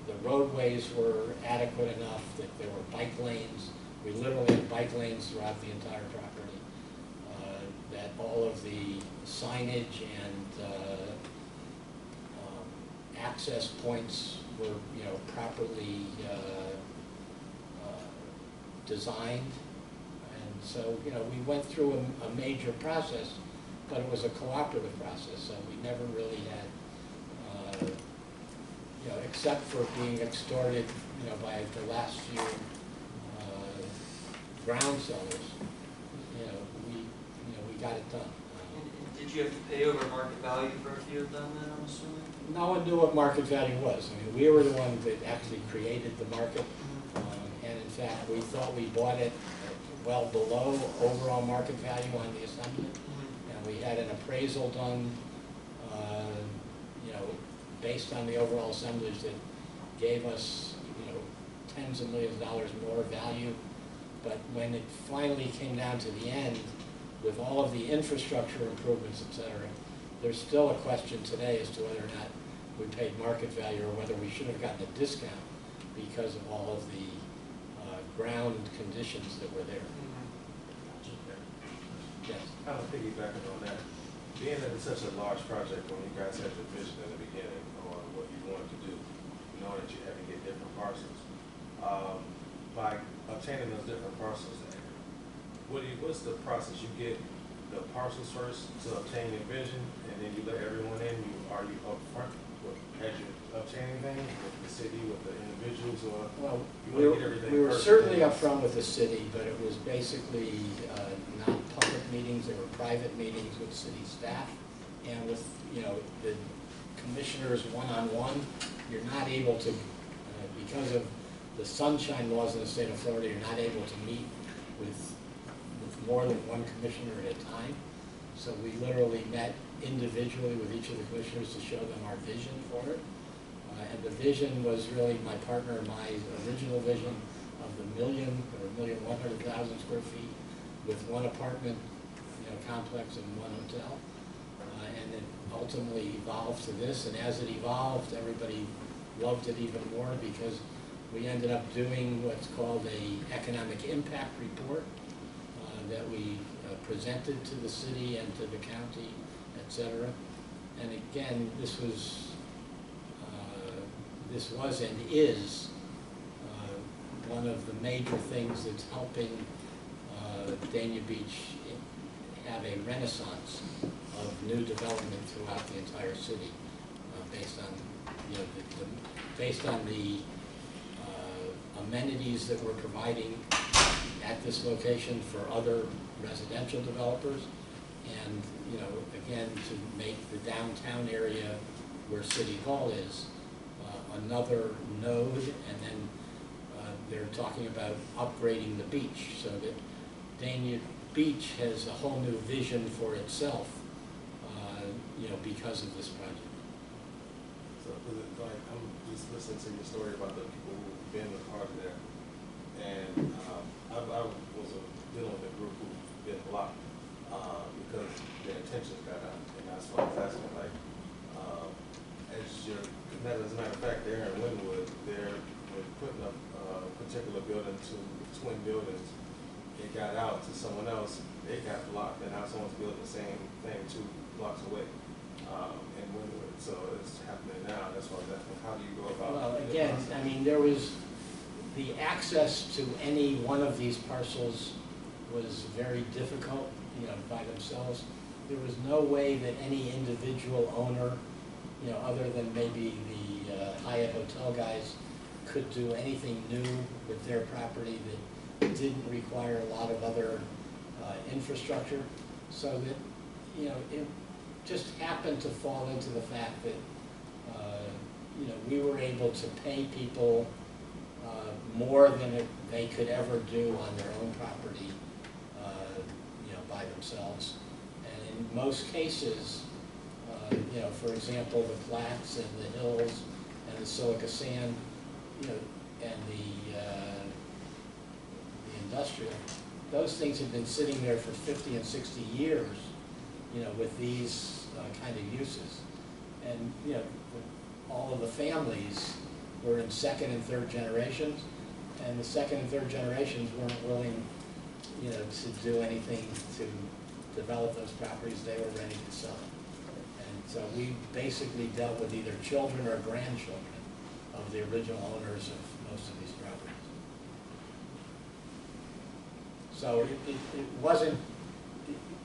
the roadways were adequate enough, that there were bike lanes. We literally had bike lanes throughout the entire property. That all of the signage and access points were, you know, properly designed. And so, you know, we went through a major process, but it was a cooperative process, so we never really had, you know, except for being extorted, you know, by the last few ground sellers, you know, we got it done. And did you have to pay over market value for a few of them then, I'm assuming? No one knew what market value was. I mean, we were the ones that actually created the market. And in fact, we thought we bought it well below overall market value on the assembly. And we had an appraisal done, you know, based on the overall assemblage, that gave us, you know, tens of millions of dollars more value. But when it finally came down to the end, with all of the infrastructure improvements, et cetera, there's still a question today as to whether or not we paid market value, or whether we should have gotten a discount because of all of the ground conditions that were there. Yes. Kind of piggybacking on that, being that it's such a large project, when you guys had your vision in the beginning on what you wanted to do, you know that you had to get different parcels. By obtaining those different parcels, what's the process? You get the parcels first to obtain your vision, and then you let everyone in. Are you upfront? As you obtain anything with the city, with the individuals, or well, you want to get everything we were first? Certainly upfront with the city, but it was basically not public meetings. They were private meetings with city staff and with, you know, the commissioners one-on-one. You're not able to, because of the sunshine laws in the state of Florida, you're not able to meet with more than one commissioner at a time. So we literally met individually with each of the commissioners to show them our vision for it. And the vision was really my partner, my original vision of the 1,100,000 square feet with one apartment, you know, complex and one hotel. And it ultimately evolved to this, and as it evolved, everybody loved it even more, because we ended up doing what's called a economic impact report that we presented to the city and to the county, et cetera. And again, this was and is one of the major things that's helping Dania Beach have a renaissance of new development throughout the entire city, based on, you know, based on the amenities that we're providing at this location for other residential developers, and, you know, again, to make the downtown area where City Hall is another node, and then they're talking about upgrading the beach so that Dania Beach has a whole new vision for itself, you know, because of this project. So, is it like, I'm just listening to your story about the people who've been a part of there, and I was dealing with a group who's been blocked because their intentions got out, and that's why I was asking, like, as a matter of fact, there in Wynwood, they're putting up a particular building to twin buildings. It got out to someone else, they got blocked, and now someone's building the same thing 2 blocks away in Wynwood. So it's happening now. That's why I was asking, how do you go about Well, the again, process? I mean, there was, the access to any one of these parcels was very difficult, you know, by themselves. There was no way that any individual owner, you know, other than maybe the Hyatt Hotel guys, could do anything new with their property that didn't require a lot of other infrastructure. So that, you know, it just happened to fall into the fact that, you know, we were able to pay people more than they could ever do on their own property, you know, by themselves. And in most cases, you know, for example, the flats and the hills and the silica sand, you know, and the industrial, those things have been sitting there for 50 and 60 years, you know, with these kind of uses. And, you know, all of the families were in 2nd and 3rd generations, and the 2nd and 3rd generations weren't willing, you know, to do anything to develop those properties. They were ready to sell it. And so we basically dealt with either children or grandchildren of the original owners of most of these properties. So it wasn't,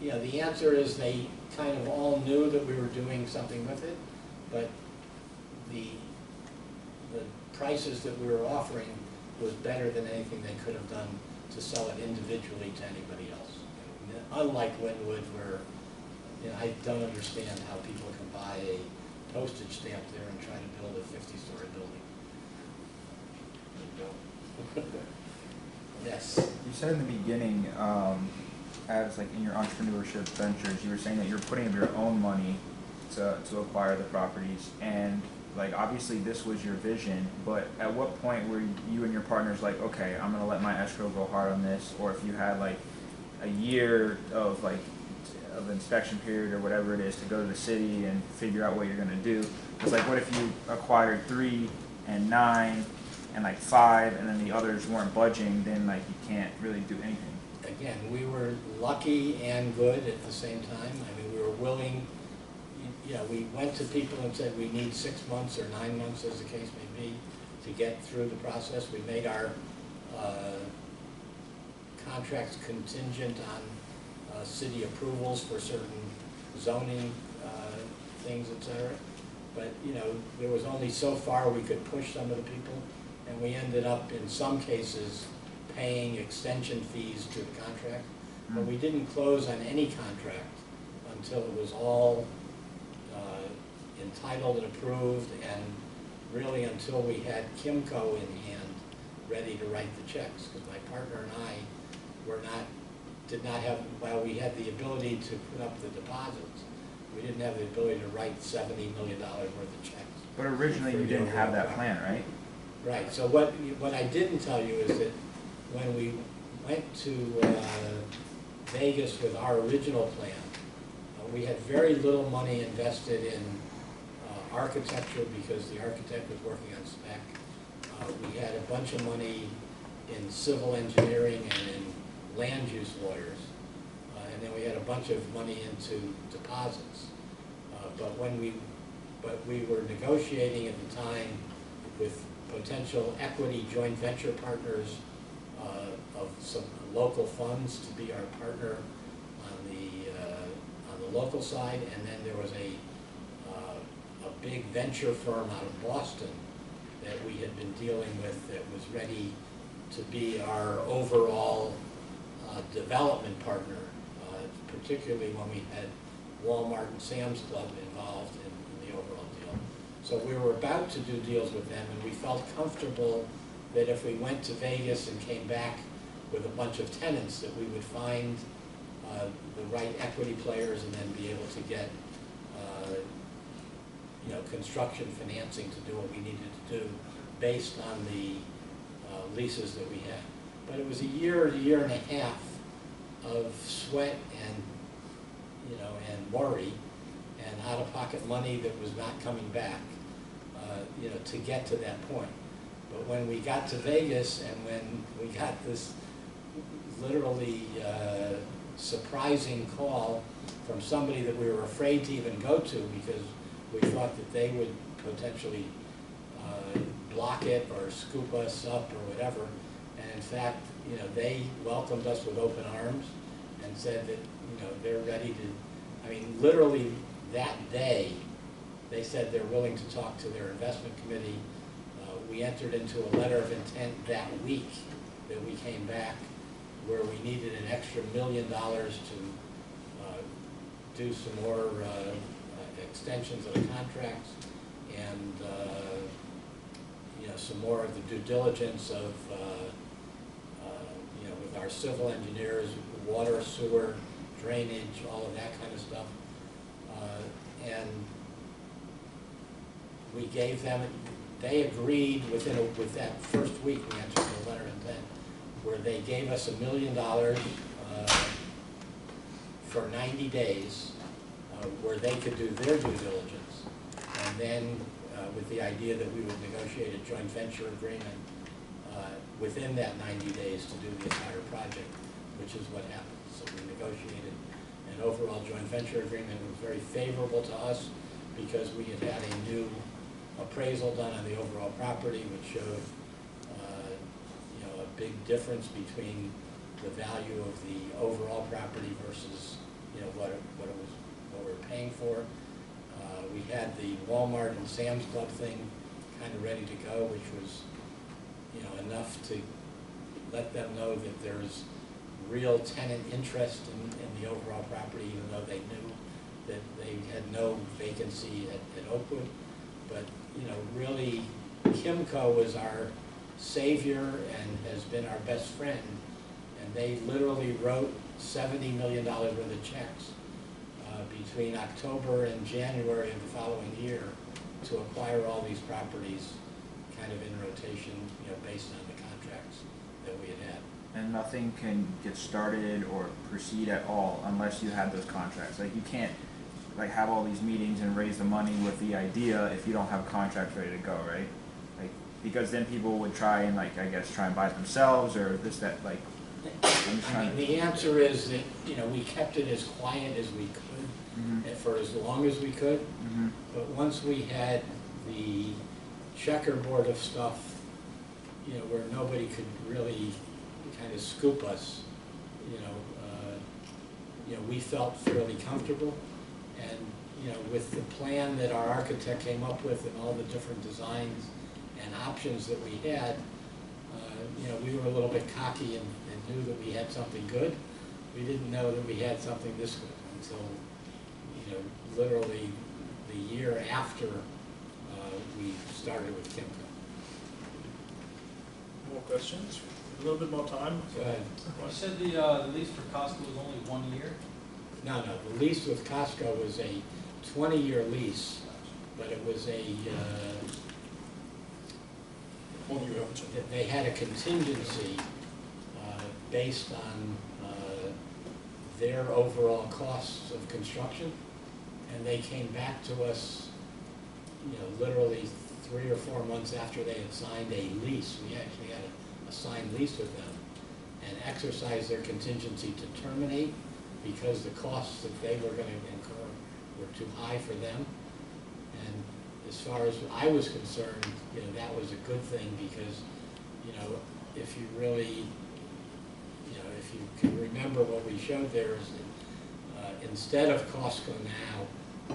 you know, the answer is they kind of all knew that we were doing something with it, but the prices that we were offering was better than anything they could have done to sell it individually to anybody else. You know, unlike Wynwood, where, you know, I don't understand how people can buy a postage stamp there and try to build a 50-story building. Yes. You said in the beginning, as like in your entrepreneurship ventures, you were saying that you're putting up your own money to acquire the properties, and like obviously this was your vision, but at what point were you and your partners like, okay, I'm gonna let my escrow go hard on this? Or if you had like a year of inspection period or whatever it is to go to the city and figure out what you're gonna do, it's like, what if you acquired 3 and 9 and like 5 and then the others weren't budging, then like you can't really do anything? Again, we were lucky and good at the same time. I mean, we were willing, you know, we went to people and said we need 6 months or 9 months, as the case may be, to get through the process. We made our contracts contingent on city approvals for certain zoning things, etc. But, you know, there was only so far we could push some of the people, and we ended up, in some cases, paying extension fees to the contract. But we didn't close on any contract until it was all entitled and approved, and really until we had Kimco in hand ready to write the checks, because my partner and I did not have, while we had the ability to put up the deposits, we didn't have the ability to write $70 million worth of checks. But originally you didn't have that plan, right? Right, so what I didn't tell you is that when we went to Vegas with our original plan, we had very little money invested in architecture because the architect was working on spec. We had a bunch of money in civil engineering and in land use lawyers. And then we had a bunch of money into deposits. But we were negotiating at the time with potential equity joint venture partners of some local funds to be our partner on the local side, and then there was a big venture firm out of Boston that we had been dealing with that was ready to be our overall development partner, particularly when we had Walmart and Sam's Club involved in the overall deal. So we were about to do deals with them, and we felt comfortable that if we went to Vegas and came back with a bunch of tenants, that we would find the right equity players and then be able to get construction financing to do what we needed to do based on the leases that we had. But it was a year and a half of sweat and and worry and out-of-pocket money that was not coming back, to get to that point. But when we got to Vegas and when we got this literally surprising call from somebody that we were afraid to even go to because we thought that they would potentially block it or scoop us up or whatever. And in fact, they welcomed us with open arms and said that, they're ready to, I mean, literally that day, they said they're willing to talk to their investment committee. We entered into a letter of intent that week that we came back where we needed an extra $1 million to do some more extensions of the contracts and some more of the due diligence of with our civil engineers, water, sewer, drainage, all of that kind of stuff. And we gave them, they agreed with that first week we entered the letter of intent, where they gave us $1 million for 90 days, where they could do their due diligence, and then with the idea that we would negotiate a joint venture agreement within that 90 days to do the entire project, which is what happened. So we negotiated an overall joint venture agreement. It was very favorable to us because we had had a new appraisal done on the overall property, which showed a big difference between the value of the overall property versus what we were paying for. We had the Walmart and Sam's Club thing kind of ready to go, which was enough to let them know that there's real tenant interest in the overall property, even though they knew that they had no vacancy at Oakwood. But really, Kimco was our savior and has been our best friend, and they literally wrote $70 million worth of checks between October and January of the following year to acquire all these properties kind of in rotation, based on the contracts that we had had. And nothing can get started or proceed at all unless you have those contracts. Like, you can't have all these meetings and raise the money with the idea if you don't have contracts ready to go, right? Because then people would try and try and buy it themselves or this, that, the answer is that, we kept it as quiet as we could for as long as we could. But once we had the checkerboard of stuff, where nobody could really kind of scoop us, we felt fairly comfortable. And, with the plan that our architect came up with and all the different designs and options that we had, we were a little bit cocky and knew that we had something good. We didn't know that we had something this good until, literally the year after we started with Kimco. More questions? A little bit more time. Go ahead. You said the lease for Costco was only 1 year? No, the lease with Costco was a 20-year lease, but it was they had a contingency based on their overall costs of construction, and they came back to us, literally 3 or 4 months after they had signed a lease. We actually had a signed lease with them, and exercised their contingency to terminate because the costs that they were going to incur were too high for them. And as far as I was concerned, that was a good thing because, if you really, if you can remember what we showed there is that instead of Costco now,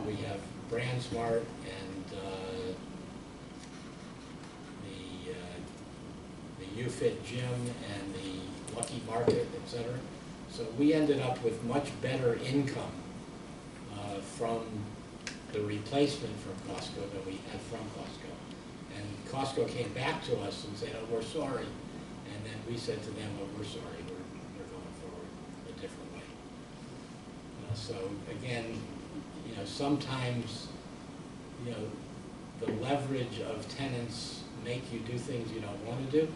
we have BrandSmart and the UFit Gym and the Lucky Market, etc. So we ended up with much better income from the replacement from Costco than we had from Costco. And Costco came back to us and said, oh, we're sorry. And then we said to them, oh, we're sorry, we're going forward a different way. So again, sometimes, the leverage of tenants make you do things you don't want to do.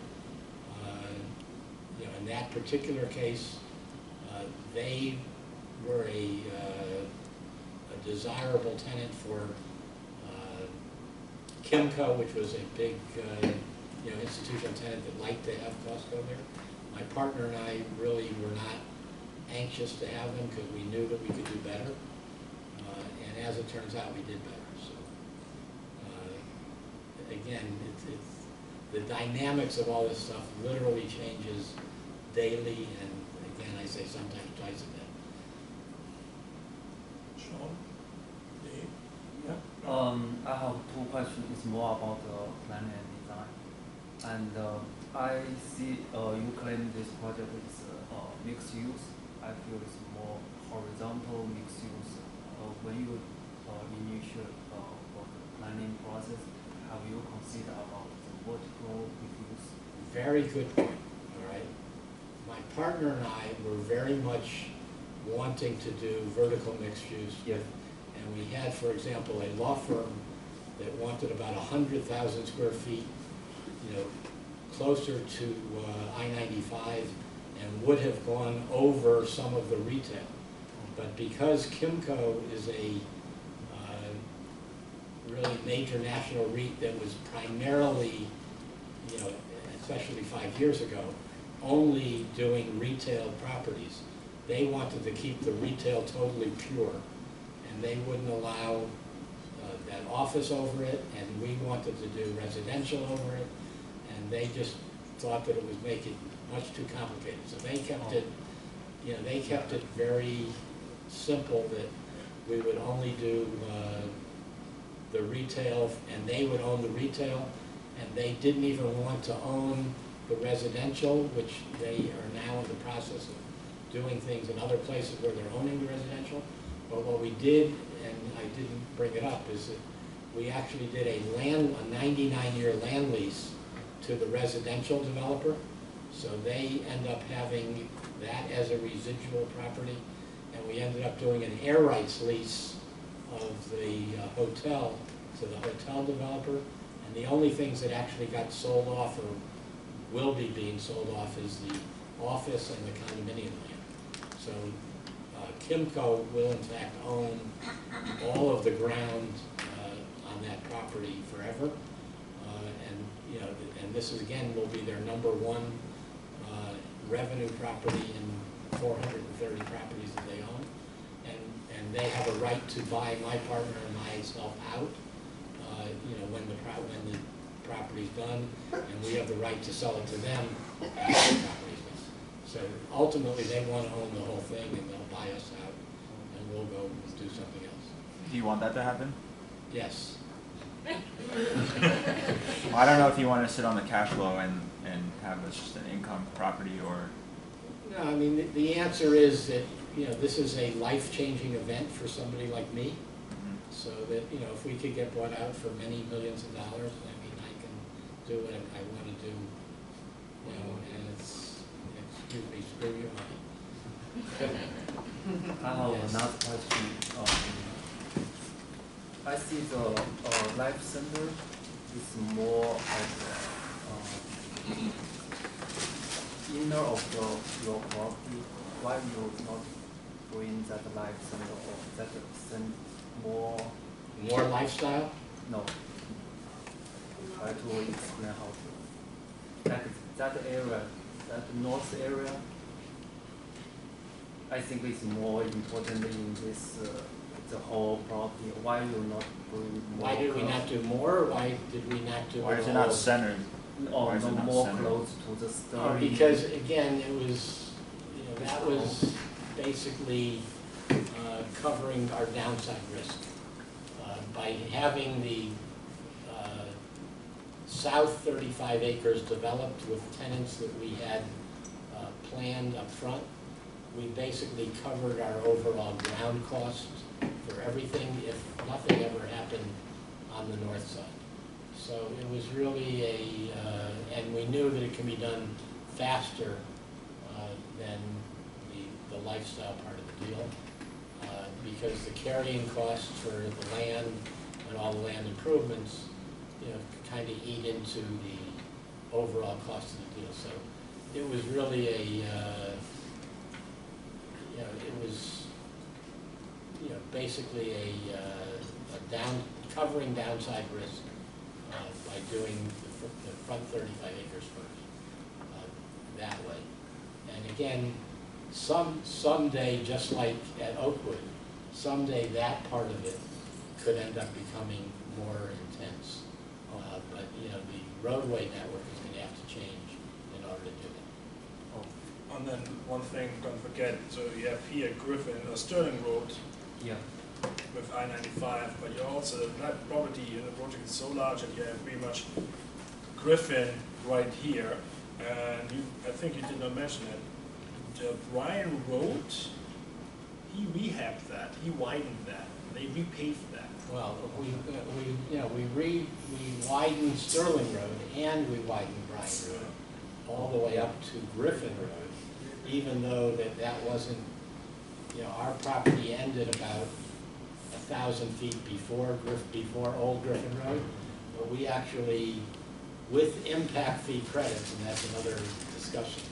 In that particular case, they were a desirable tenant for Kimco, which was a big institutional tenant that liked to have Costco there. My partner and I really were not anxious to have them because we knew that we could do better. And as it turns out, we did better. So again, it's the dynamics of all this stuff literally changes daily, and again, I say sometimes twice a day. Sean? Dave? Yeah? I have two questions. It's more about planning and design. And I see you claim this project is mixed use. I feel it's more horizontal mixed use. When you initiate the planning process, have you considered about the vertical mixed use? Very good point. All right. My partner and I were very much wanting to do vertical mixed use. Yes. And we had, for example, a law firm that wanted about 100,000 square feet, closer to I-95, and would have gone over some of the retail. But because Kimco is a really major national REIT that was primarily, especially 5 years ago, only doing retail properties, they wanted to keep the retail totally pure, and they wouldn't allow that office over it, and we wanted to do residential over it, and they just thought that it was making much too complicated. So they kept it, they kept it very simple, that we would only do the retail, and they would own the retail, and they didn't even want to own the residential, which they are now in the process of doing things in other places where they're owning the residential. But what we did, and I didn't bring it up, is that we actually did a 99-year land lease to the residential developer. So they end up having that as a residual property, and we ended up doing an air rights lease of the hotel to the hotel developer. And the only things that actually got sold off or will be being sold off is the office and the condominium land. So Kimco will in fact own all of the ground on that property forever. And this is, again, will be their #1 revenue property in 430 properties that they own. And they have a right to buy my partner and myself out, when the property's done, and we have the right to sell it to them after the property's done. So ultimately, they want to own the whole thing, and they'll buy us out, and we'll go and do something else. Do you want that to happen? Yes. Well, I don't know if you want to sit on the cash flow and have it just an income property, or... No, I mean, the answer is that, this is a life-changing event for somebody like me. So that, if we could get bought out for many millions of dollars, I mean, I can do what I want to do, and it's, excuse me, screw your money. I have another question. I see the life center is more of inner of your property. Why you not doing that life center or that more lifestyle? No. Try to explain how to. Like that area, that north area, I think it's more important in this the whole property. Why you not doing more? Why did we not do more? Or why did we not do? Why is it not centered? Or no more close to the story? Because again, it was, that was basically covering our downside risk. By having the south 35 acres developed with tenants that we had planned up front, we basically covered our overall ground costs for everything if nothing ever happened on the north side. So it was really and we knew that it can be done faster than the lifestyle part of the deal, because the carrying costs for the land and all the land improvements, kind of eat into the overall cost of the deal. So it was really it was, basically a covering downside risk by doing the front 35 acres first that way. And again, someday, just like at Oakwood, someday that part of it could end up becoming more intense. But the roadway network is going to have to change in order to do that. And then one thing, don't forget, so you have here Griffin, Sterling Road Yeah. with I-95, but you also, that property, the project is so large that you have pretty much Griffin right here. And I think you did not mention it. The Bryan Road, he rehabbed that, he widened that, they repaved that. Well, we widened Sterling Road and we widened Bryan Road all the way up to Griffin Road, even though that wasn't, our property ended about 1,000 feet before Old Griffin Road, but we actually, with impact fee credits, and that's another discussion,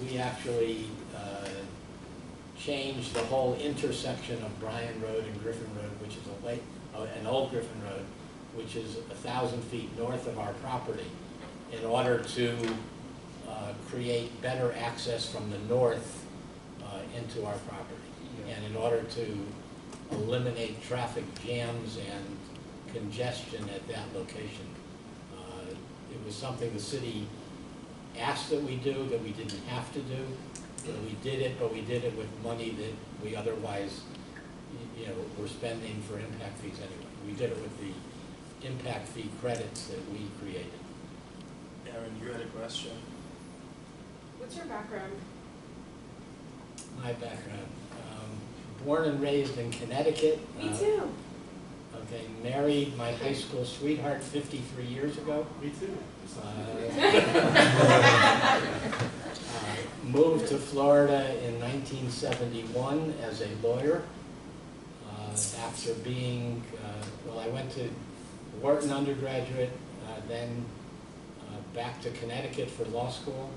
we actually changed the whole intersection of Bryan Road and Griffin Road, which is an Old Griffin Road, which is 1,000 feet north of our property, in order to create better access from the north into our property, and in order to eliminate traffic jams and congestion at that location. It was something the city asked that we do, that we didn't have to do. We did it, but we did it with money that we otherwise, were spending for impact fees anyway. We did it with the impact fee credits that we created. Aaron, you had a question? What's your background? My background, born and raised in Connecticut. Me too. Okay, married my high school sweetheart 53 years ago. Me too. Moved to Florida in 1971 as a lawyer. After being, I went to Wharton undergraduate, then back to Connecticut for law school.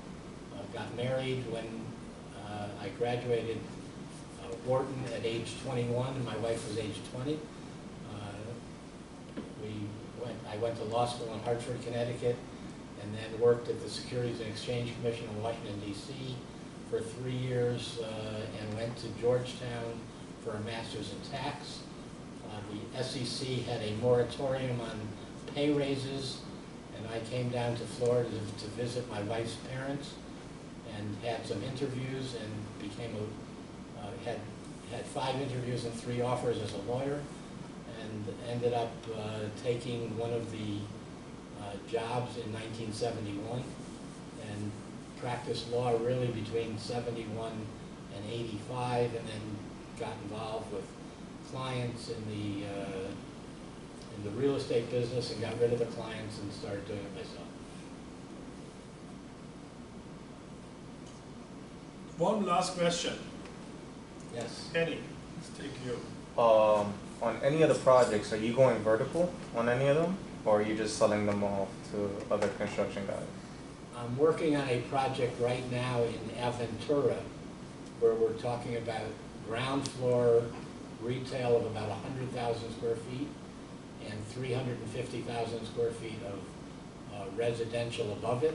Got married when I graduated Wharton at age 21, and my wife was age 20. I went to law school in Hartford, Connecticut, and then worked at the Securities and Exchange Commission in Washington, D.C. for 3 years, and went to Georgetown for a master's in tax. The SEC had a moratorium on pay raises, and I came down to Florida to visit my wife's parents, and had some interviews, and became had 5 interviews and 3 offers as a lawyer, and ended up taking one of the jobs in 1971, and practiced law really between 71 and 85, and then got involved with clients in the real estate business, and got rid of the clients and started doing it myself. One last question. Yes. Kenny, let's take you. On any of the projects, are you going vertical on any of them, or are you just selling them off to other construction guys? I'm working on a project right now in Aventura, where we're talking about ground floor retail of about 100,000 square feet and 350,000 square feet of residential above it.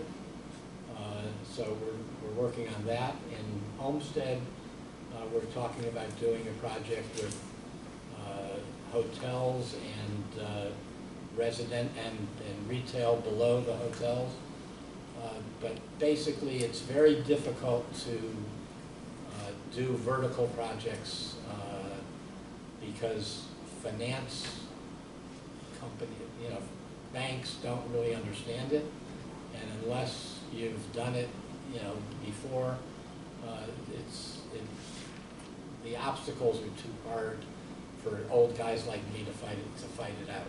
So we're working on that. In Homestead, we're talking about doing a project with hotels and resident and retail below the hotels. But basically, it's very difficult to do vertical projects because finance company, banks don't really understand it, and unless you've done it, before, the obstacles are too hard for old guys like me to fight it out.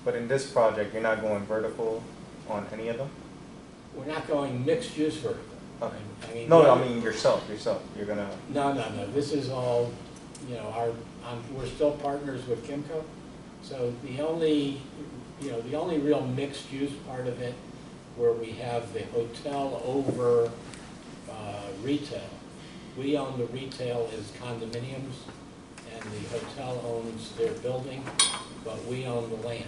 But in this project, you're not going vertical on any of them? We're not going mixed use vertical. Okay. I mean, No, I mean yourself, you're gonna, No, this is all, we're still partners with Kimco. So the only real mixed use part of it where we have the hotel over retail. We own the retail as condominiums and the hotel owns their building, but we own the land.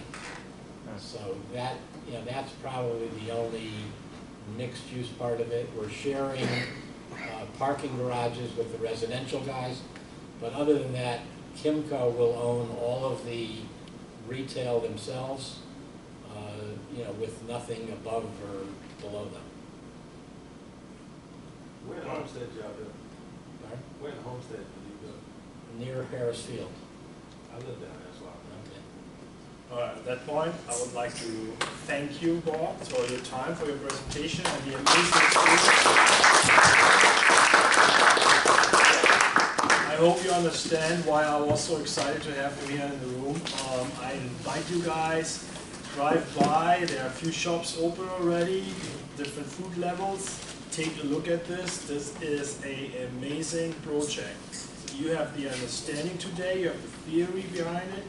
So that's probably the only mixed use part of it. We're sharing parking garages with the residential guys, but other than that, Kimco will own all of the retail themselves, with nothing above or below them. Where in Homestead you out there? Pardon? Where in Homestead do you go? Near Harris Field. I live down there, that's why. Okay. All right, at that point, I would like to thank you, Bob, for your time, for your presentation, and the amazing experience. I hope you understand why I was so excited to have you here in the room. I invite you guys, drive by. There are a few shops open already, different food levels. Take a look at this. This is an amazing project. You have the understanding today, you have the theory behind it.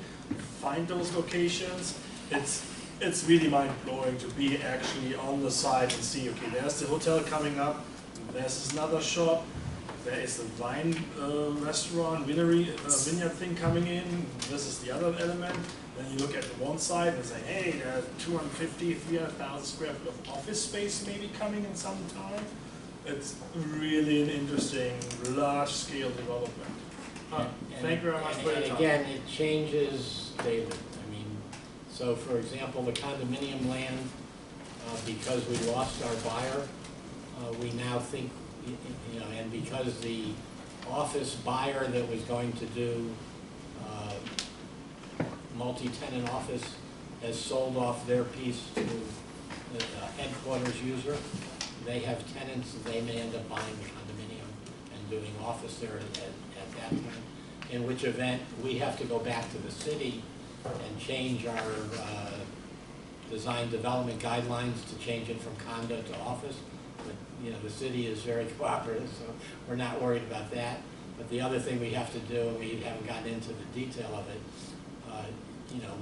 Find those locations. It's really mind-blowing to be actually on the site and see, okay, there's the hotel coming up, there's another shop, there is a wine restaurant, vineyard thing coming in, this is the other element. Then you look at the one side and say, hey, there's 250, 300,000 square foot of office space maybe coming in some time. It's really an interesting, large-scale development. Thank you very much for your time. And again, it changes daily. I mean, so for example, the condominium land, because we lost our buyer, we now think, and because the office buyer that was going to do multi-tenant office has sold off their piece to the headquarters user, they have tenants, they may end up buying the condominium and doing office there at that time, in which event we have to go back to the city and change our design development guidelines to change it from condo to office. But the city is very cooperative, so we're not worried about that. But the other thing we have to do, and we haven't gotten into the detail of it,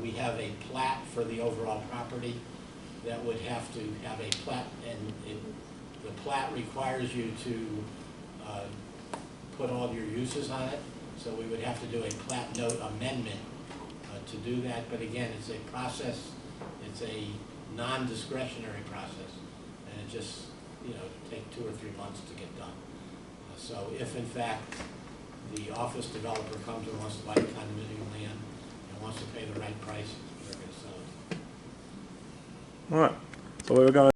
we have a plat for the overall property that would have to have a plat, and the plat requires you to put all of your uses on it. So we would have to do a plat note amendment to do that. But again, it's a process, it's a non-discretionary process, and it just take 2 or 3 months to get done. So if in fact the office developer comes and wants to buy condominium land and wants to pay the right price, they're going to sell it. All right. So we're going to